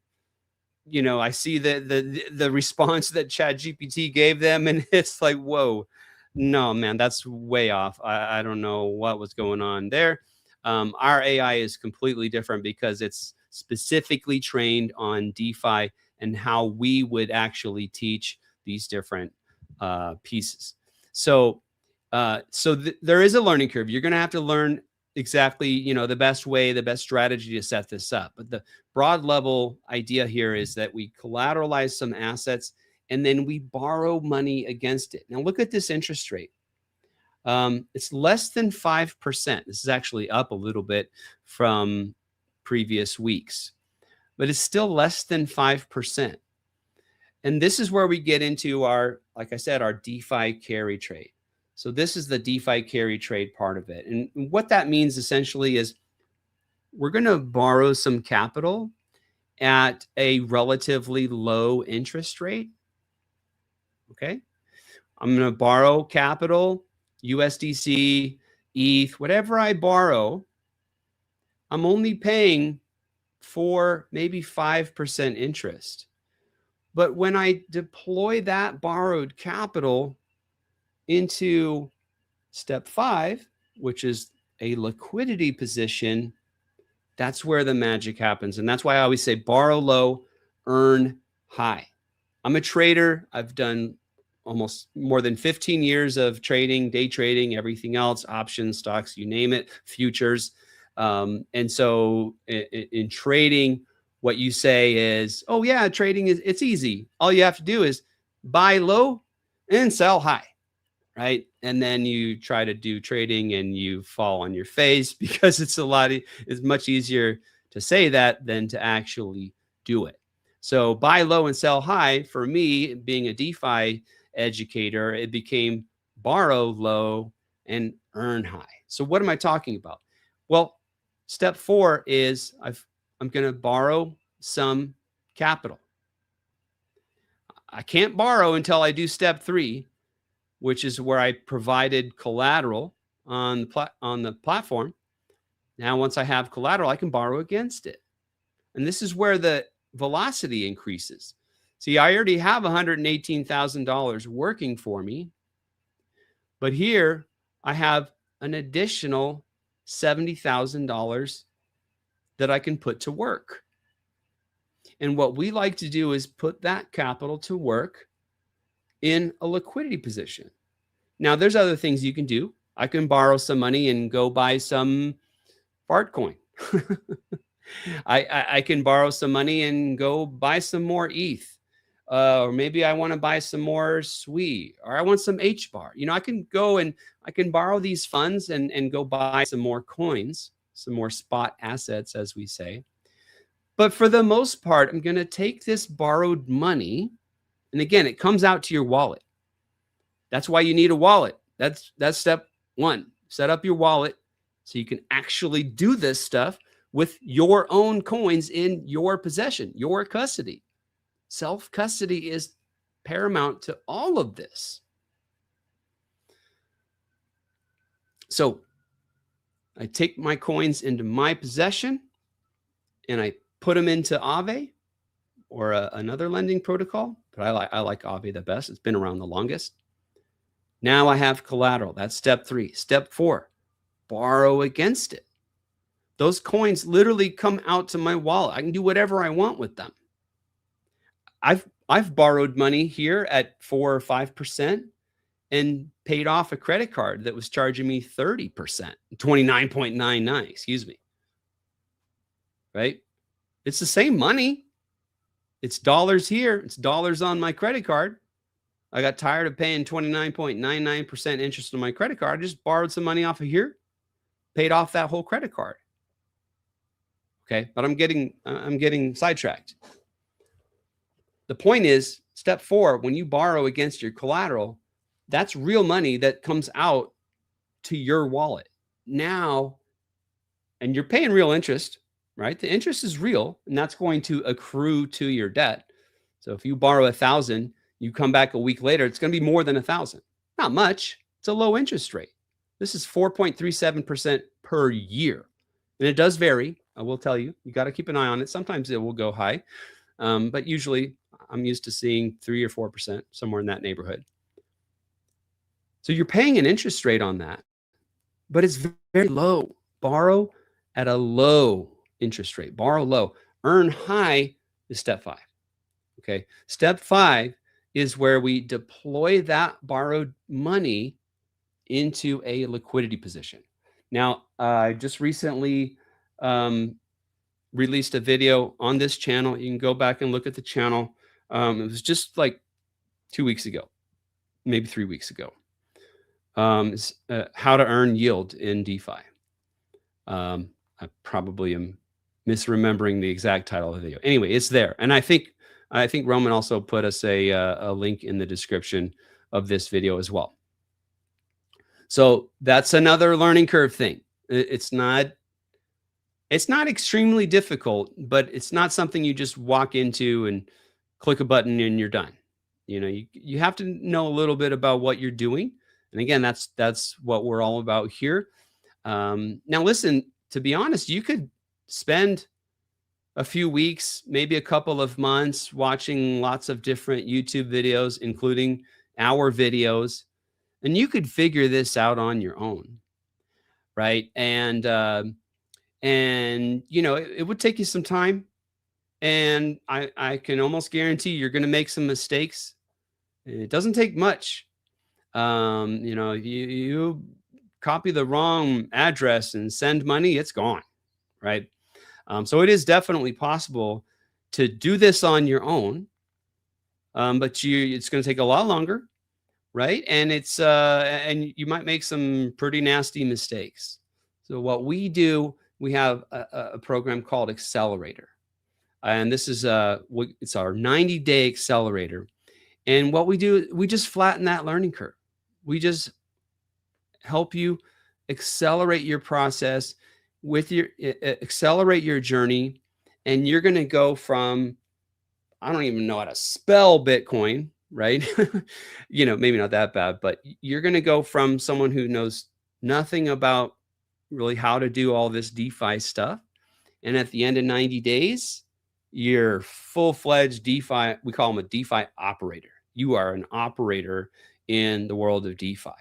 I see the response that ChatGPT gave them, and it's like, whoa, no, man, that's way off. I don't know what was going on there. Our AI is completely different because it's specifically trained on DeFi and how we would actually teach these different pieces. So there is a learning curve. You're going to have to learn exactly, the best way, the best strategy to set this up. But the broad level idea here is that we collateralize some assets and then we borrow money against it. Now look at this interest rate. It's less than 5%. This is actually up a little bit from previous weeks, but it's still less than 5%. And this is where we get into our, like I said, our DeFi carry trade. So this is the DeFi carry trade part of it. And what that means essentially is we're going to borrow some capital at a relatively low interest rate. Okay. I'm going to borrow capital, USDC, ETH, whatever I borrow, I'm only paying 4, maybe 5% interest. But when I deploy that borrowed capital into step 5, which is a liquidity position, that's where the magic happens. And that's why I always say borrow low, earn high. I'm a trader. I've done almost more than 15 years of trading, day trading, everything else, options, stocks, you name it, futures. And so in trading, what you say is, oh yeah, trading it's easy. All you have to do is buy low and sell high, right? And then you try to do trading and you fall on your face because it's much easier to say that than to actually do it. So buy low and sell high, for me, being a DeFi educator, it became borrow low and earn high. So what am I talking about? Well, step 4 is I'm going to borrow some capital. I can't borrow until I do step 3, which is where I provided collateral on the platform. Now, once I have collateral, I can borrow against it. And this is where the velocity increases. See, I already have $118,000 working for me, but here I have an additional $70,000 that I can put to work. And what we like to do is put that capital to work in a liquidity position. Now, there's other things you can do. I can borrow some money and go buy some fart coin. I can borrow some money and go buy some more ETH. Or maybe I want to buy some more SWI, or I want some HBAR. I can go and I can borrow these funds and go buy some more coins, some more spot assets, as we say. But for the most part, I'm going to take this borrowed money. And again, it comes out to your wallet. That's why you need a wallet. That's step 1. Set up your wallet so you can actually do this stuff with your own coins in your possession, your custody. Self-custody is paramount to all of this. So I take my coins into my possession and I put them into Aave or another lending protocol. But I like Aave the best. It's been around the longest. Now I have collateral. That's step 3. Step 4, borrow against it. Those coins literally come out to my wallet. I can do whatever I want with them. I've borrowed money here at 4 or 5% and paid off a credit card that was charging me 30%, 29.99, excuse me. Right? It's the same money. It's dollars here. It's dollars on my credit card. I got tired of paying 29.99% interest on my credit card. I just borrowed some money off of here, paid off that whole credit card. Okay, but I'm getting sidetracked. The point is, step 4, when you borrow against your collateral, that's real money that comes out to your wallet. Now, and you're paying real interest, right? The interest is real, and that's going to accrue to your debt. So if you borrow 1,000, you come back a week later, it's going to be more than 1,000. Not much. It's a low interest rate. This is 4.37% per year. And it does vary. I will tell you, you got to keep an eye on it. Sometimes it will go high, but usually I'm used to seeing 3 or 4%, somewhere in that neighborhood. So you're paying an interest rate on that, but it's very low. Borrow at a low interest rate. Borrow low. Earn high is step 5. Okay. Step 5 is where we deploy that borrowed money into a liquidity position. Now, I just recently released a video on this channel. You can go back and look at the channel. It was just like 2 weeks ago, maybe 3 weeks ago. How to earn yield in DeFi. I probably am misremembering the exact title of the video. Anyway, it's there, and I think Roman also put us a link in the description of this video as well. So that's another learning curve thing. It's not extremely difficult, but it's not something you just walk into and click a button and you're done. You know, you have to know a little bit about what you're doing. And again, that's what we're all about here. Now, listen, to be honest, you could spend a few weeks, maybe a couple of months watching lots of different YouTube videos, including our videos, and you could figure this out on your own, right? And you know, it would take you some time, and I can almost guarantee you're going to make some mistakes. It doesn't take much. You know, you copy the wrong address and send money, it's gone, right? So it is definitely possible to do this on your own, but it's going to take a lot longer, right? And and you might make some pretty nasty mistakes. So what we do, we have a program called Accelerator, and this is it's our 90-day accelerator. And what we do, we just flatten that learning curve. We just help you accelerate your process with your accelerate your journey, and you're going to go from, I don't even know how to spell Bitcoin, right? You know, maybe not that bad, but you're going to go from someone who knows nothing about really how to do all this DeFi stuff, and at the end of 90 days, you're full-fledged DeFi. We call them a DeFi operator. You are an operator in the world of DeFi.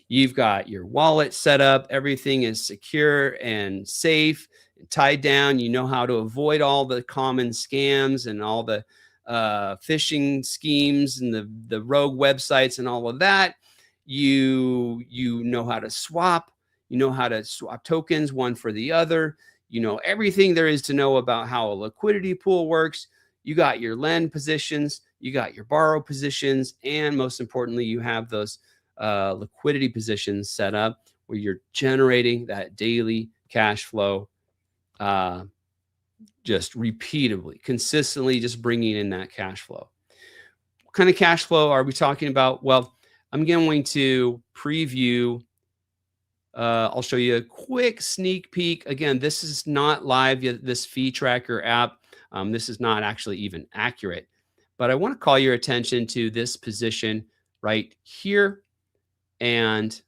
You've got your wallet set up. Everything is secure and safe and tied down. You know how to avoid all the common scams and all the phishing schemes and the rogue websites and all of that. You know how to swap. You know how to swap tokens one for the other. You know everything there is to know about how a liquidity pool works. You got your lend positions. You got your borrow positions. And most importantly, you have those liquidity positions set up where you're generating that daily cash flow, just repeatably, consistently, just bringing in that cash flow. What kind of cash flow are we talking about? Well, I'm going to preview. I'll show you a quick sneak peek. Again, this is not live yet, this fee tracker app. This is not actually even accurate, but I want to call your attention to this position right here. And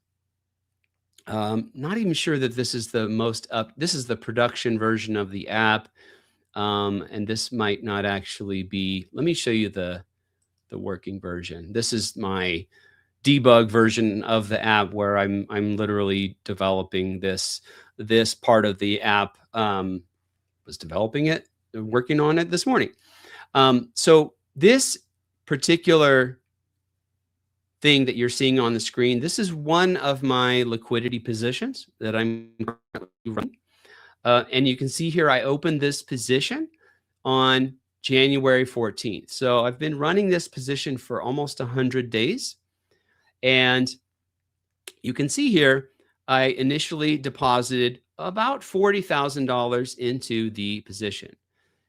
Not even sure that this is the most up. This is the production version of the app. And this might not actually be. Let me show you the working version. This is my debug version of the app where I'm literally developing this part of the app. Was developing it, working on it this morning. So this particular thing that you're seeing on the screen, this is one of my liquidity positions that I'm currently running. And you can see here, I opened this position on January 14th. So I've been running this position for almost 100 days. And you can see here, I initially deposited about $40,000 into the position.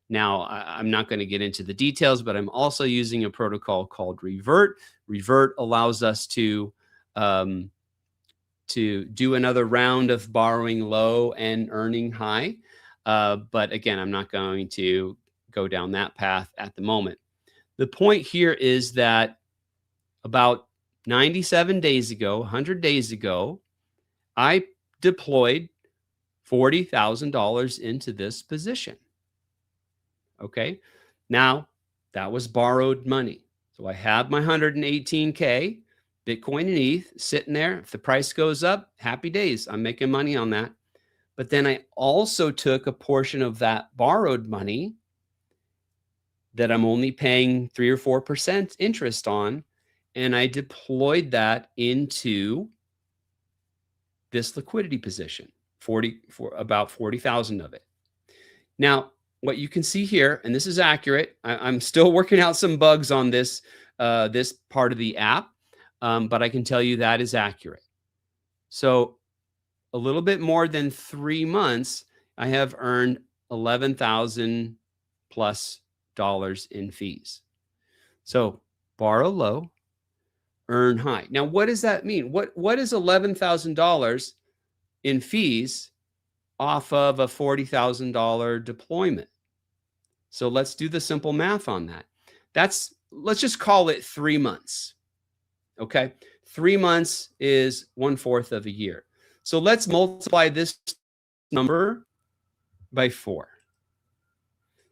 Now, I'm not going to get into the details, but I'm also using a protocol called Revert. Revert allows us to do another round of borrowing low and earning high. But again, I'm not going to go down that path at the moment. The point here is that about 97 days ago, 100 days ago, I deployed $40,000 into this position. Okay. Now that was borrowed money. So I have my 118K Bitcoin and ETH sitting there. If the price goes up, happy days. I'm making money on that. But then I also took a portion of that borrowed money that I'm only paying 3 or 4% interest on, and I deployed that into this liquidity position, about 40,000 of it. Now, what you can see here, and this is accurate. I'm still working out some bugs on this this part of the app, but I can tell you that is accurate. So a little bit more than 3 months, I have earned $11,000 plus in fees. So borrow low, earn high. Now, what does that mean? What is $11,000 in fees off of a $40,000 deployment? So let's do the simple math on that. Let's just call it 3 months. Okay. 3 months is 1/4 of a year. So let's multiply this number by 4.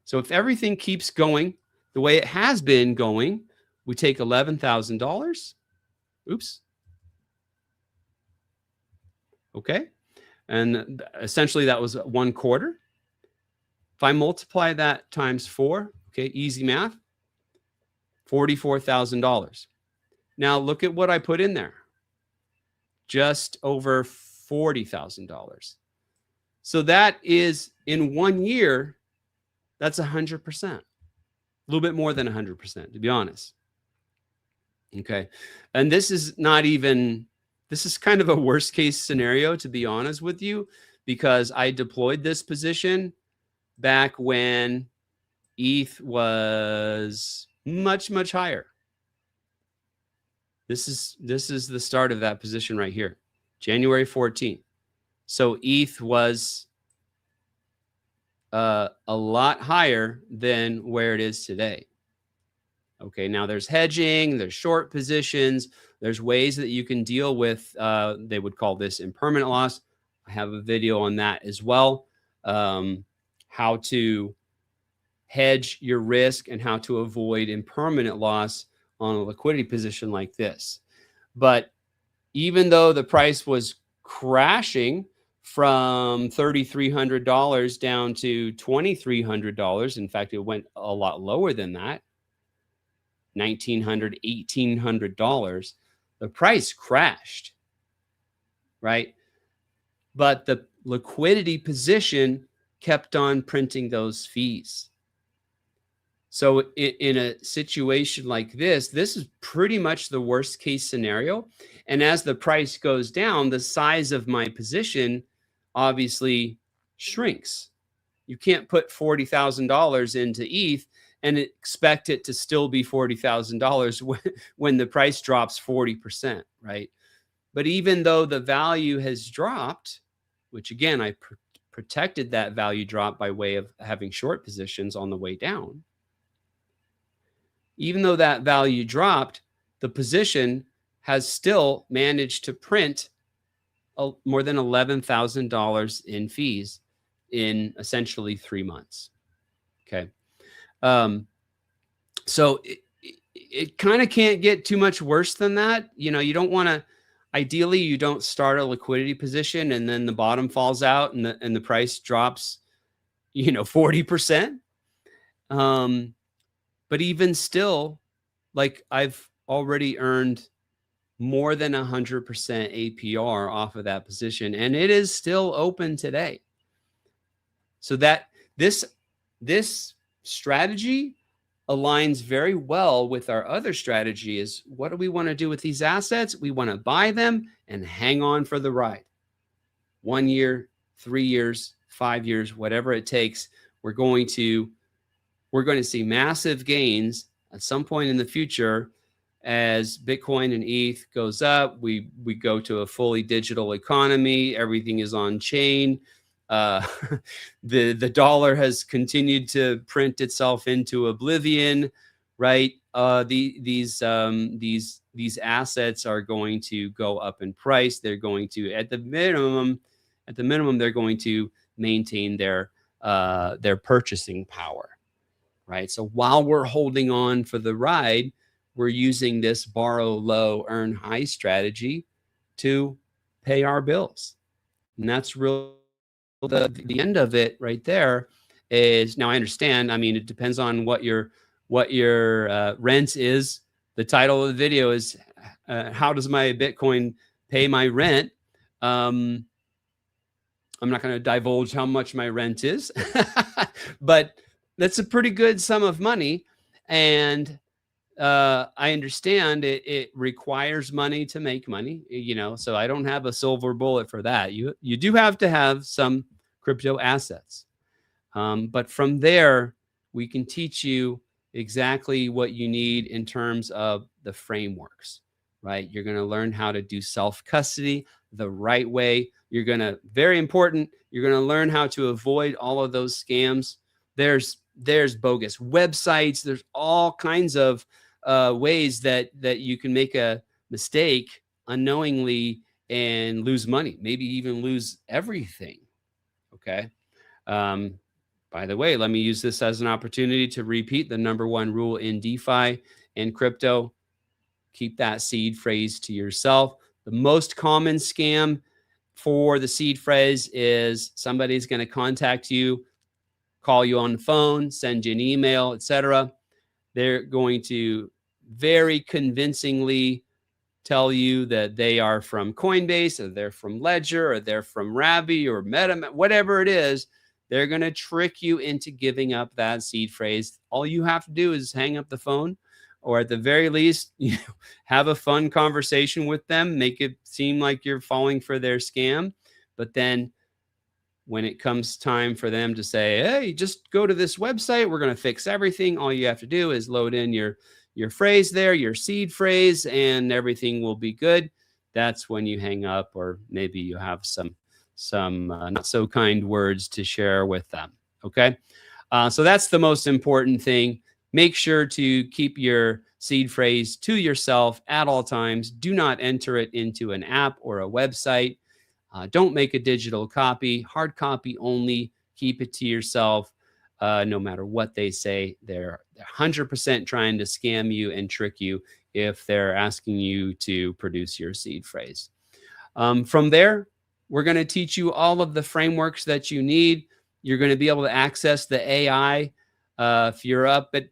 So if everything keeps going the way it has been going, we take $11,000. Oops. Okay. And essentially that was 1/4. If I multiply that times 4, okay, easy math, $44,000. Now look at what I put in there. Just over $40,000. So that is, in 1 year, that's 100%. A little bit more than 100%, to be honest. Okay. And this is kind of a worst case scenario, to be honest with you, because I deployed this position back when ETH was much, much higher. This is the start of that position right here, January 14th. So ETH was a lot higher than where it is today. Okay, now there's hedging, there's short positions, there's ways that you can deal with, they would call this impermanent loss. I have a video on that as well. How to hedge your risk and how to avoid impermanent loss on a liquidity position like this. But even though the price was crashing from $3,300 down to $2,300, in fact, it went a lot lower than that, $1,900, $1,800, the price crashed, right? But the liquidity position kept on printing those fees. So in a situation like this is pretty much the worst case scenario. And as the price goes down, the size of my position obviously shrinks. You can't put $40,000 into ETH and expect it to still be $40,000 when the price drops 40%, right? But even though the value has dropped, which again, I protected that value drop by way of having short positions on the way down, even though that value dropped, the position has still managed to print more than $11,000 in fees in essentially 3 months. Okay. So it kind of can't get too much worse than that. You know, you don't want to, ideally, you don't start a liquidity position and then the bottom falls out and the price drops, 40%. But even still, like I've already earned more than 100% APR off of that position, and it is still open today. So that this strategy aligns very well with our other strategy. Is what do we want to do with these assets? We want to buy them and hang on for the ride. 1 year, 3 years, 5 years, whatever it takes. We're going to see massive gains at some point in the future as Bitcoin and ETH goes up. We go to a fully digital economy. Everything is on chain. The dollar has continued to print itself into oblivion, right? These assets are going to go up in price. They're going to, at the minimum, they're going to maintain their purchasing power, right? So while we're holding on for the ride, we're using this borrow low, earn high strategy to pay our bills, and that's really the end of it right there. Is now I understand. I mean, it depends on what your rent is. The title of the video is how does my Bitcoin pay my rent? I'm not going to divulge how much my rent is, but that's a pretty good sum of money. And I understand it requires money to make money, so I don't have a silver bullet for that. You do have to have some crypto assets. But from there, we can teach you exactly what you need in terms of the frameworks, right? You're going to learn how to do self-custody the right way. You're going to, very important, you're going to learn how to avoid all of those scams. There's bogus websites. There's all kinds of ways that you can make a mistake unknowingly and lose money, maybe even lose everything. Okay. By the way, let me use this as an opportunity to repeat the number one rule in DeFi and crypto. Keep that seed phrase to yourself. The most common scam for the seed phrase is somebody's going to contact you, call you on the phone, send you an email, etc. They're going to very convincingly tell you that they are from Coinbase, or they're from Ledger, or they're from Rabby or MetaMask, whatever it is. They're going to trick you into giving up that seed phrase. All you have to do is hang up the phone, or at the very least, have a fun conversation with them, make it seem like you're falling for their scam. But then when it comes time for them to say, hey, just go to this website, we're going to fix everything. All you have to do is load in your phrase there, your seed phrase, and everything will be good. That's when you hang up, or maybe you have some not so kind words to share with them. Okay. So that's the most important thing. Make sure to keep your seed phrase to yourself at all times. Do not enter it into an app or a website. Don't make a digital copy, hard copy only. Keep it to yourself. No matter what they say, they're 100% trying to scam you and trick you if they're asking you to produce your seed phrase. From there, we're going to teach you all of the frameworks that you need. You're going to be able to access the AI. If you're up at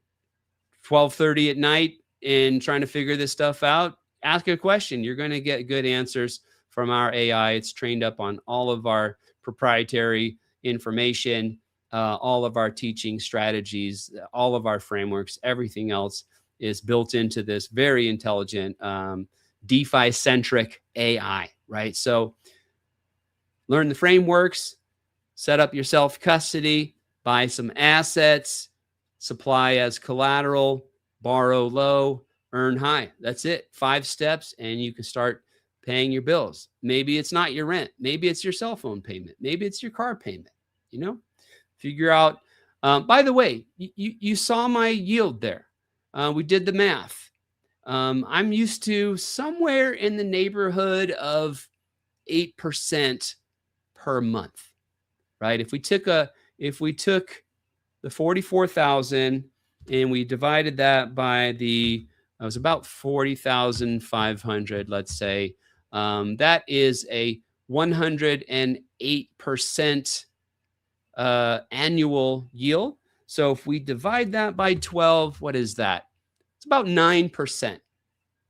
12:30 at night and trying to figure this stuff out, ask a question. You're going to get good answers from our AI. It's trained up on all of our proprietary information, all of our teaching strategies, all of our frameworks, everything else is built into this very intelligent DeFi-centric AI, right? So learn the frameworks, set up your self-custody, buy some assets, supply as collateral, borrow low, earn high. That's it. 5 steps, and you can start paying your bills. Maybe it's not your rent. Maybe it's your cell phone payment. Maybe it's your car payment. Figure out. By the way, you saw my yield there. We did the math. I'm used to somewhere in the neighborhood of 8% per month, right? If we took the 44,000 and we divided that by it was about 40,500, let's say, that is a 108% annual yield. So if we divide that by 12, what is that? It's about 9%.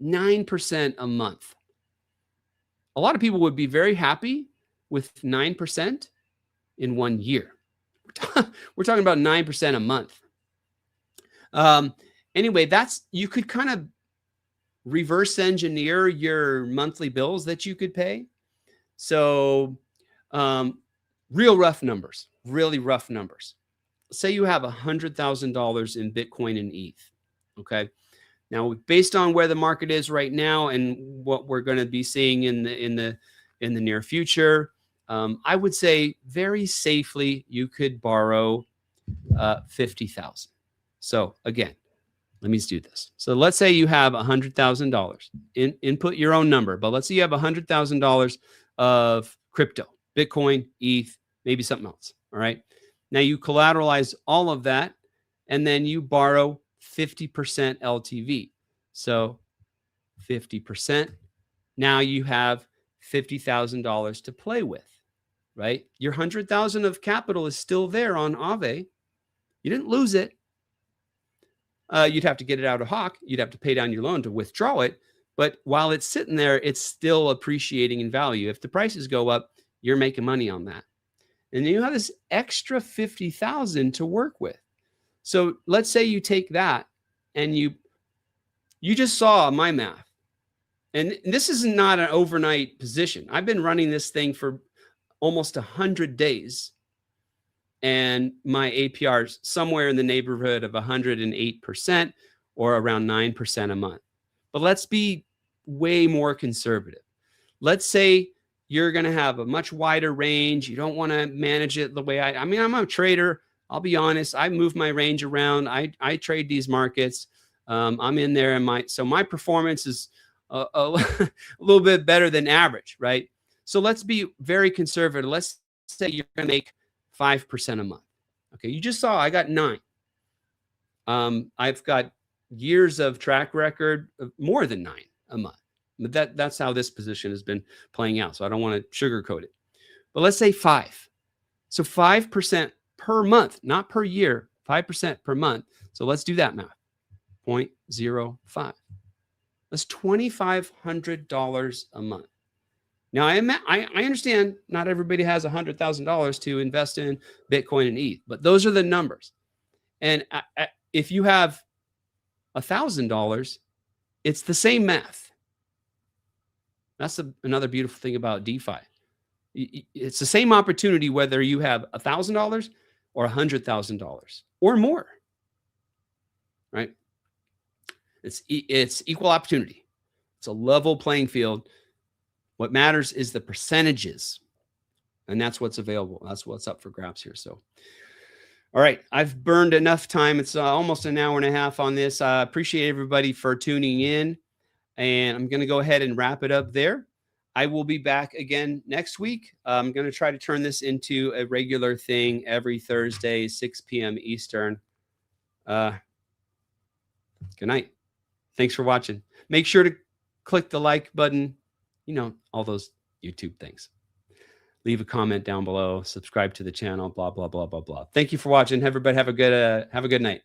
9% a month. A lot of people would be very happy with 9% in 1 year. We're talking about 9% a month. Anyway, you could kind of reverse engineer your monthly bills that you could pay. So real rough numbers, really rough numbers. Say you have $100,000 in Bitcoin and ETH. Okay. Now, based on where the market is right now and what we're going to be seeing in the near future, I would say very safely you could borrow 50,000. So again, let me do this. So let's say you have $100,000. Input your own number, but let's say you have $100,000 of crypto, Bitcoin, ETH, maybe something else. All right. Now you collateralize all of that, and then you borrow 50% LTV. So 50%. Now you have $50,000 to play with, right? Your 100,000 of capital is still there on Aave. You didn't lose it. You'd have to get it out of Hawk. You'd have to pay down your loan to withdraw it. But while it's sitting there, it's still appreciating in value. If the prices go up, you're making money on that. And then you have this extra 50,000 to work with. So let's say you take that and you just saw my math. And this is not an overnight position. I've been running this thing for almost 100 days. And my APR is somewhere in the neighborhood of 108% or around 9% a month. But let's be way more conservative. Let's say you're going to have a much wider range. You don't want to manage it the way I mean, I'm a trader. I'll be honest. I move my range around. I trade these markets. I'm in there, and so my performance is a little bit better than average, right? So let's be very conservative. Let's say you're going to make 5% a month. Okay, you just saw I got 9. I've got years of track record of more than 9 a month. But that's how this position has been playing out. So I don't want to sugarcoat it. But let's say 5. So 5% per month, not per year, 5% per month. So let's do that math. 0.05. That's $2,500 a month. Now, I understand not everybody has $100,000 to invest in Bitcoin and ETH, but those are the numbers. And if you have $1,000, it's the same math. That's another beautiful thing about DeFi. It's the same opportunity whether you have $1,000 or $100,000 or more, right? It's equal opportunity. It's a level playing field. What matters is the percentages, and that's what's available. That's what's up for grabs here. So, all right, I've burned enough time. It's almost an hour and a half on this. I appreciate everybody for tuning in, and I'm going to go ahead and wrap it up there. I will be back again next week. I'm going to try to turn this into a regular thing every Thursday, 6 p.m. Eastern. Good night. Thanks for watching. Make sure to click the like button. You know, all those YouTube things. Leave a comment down below, subscribe to the channel, blah, blah, blah, blah, blah. Thank you for watching. Everybody have a good night.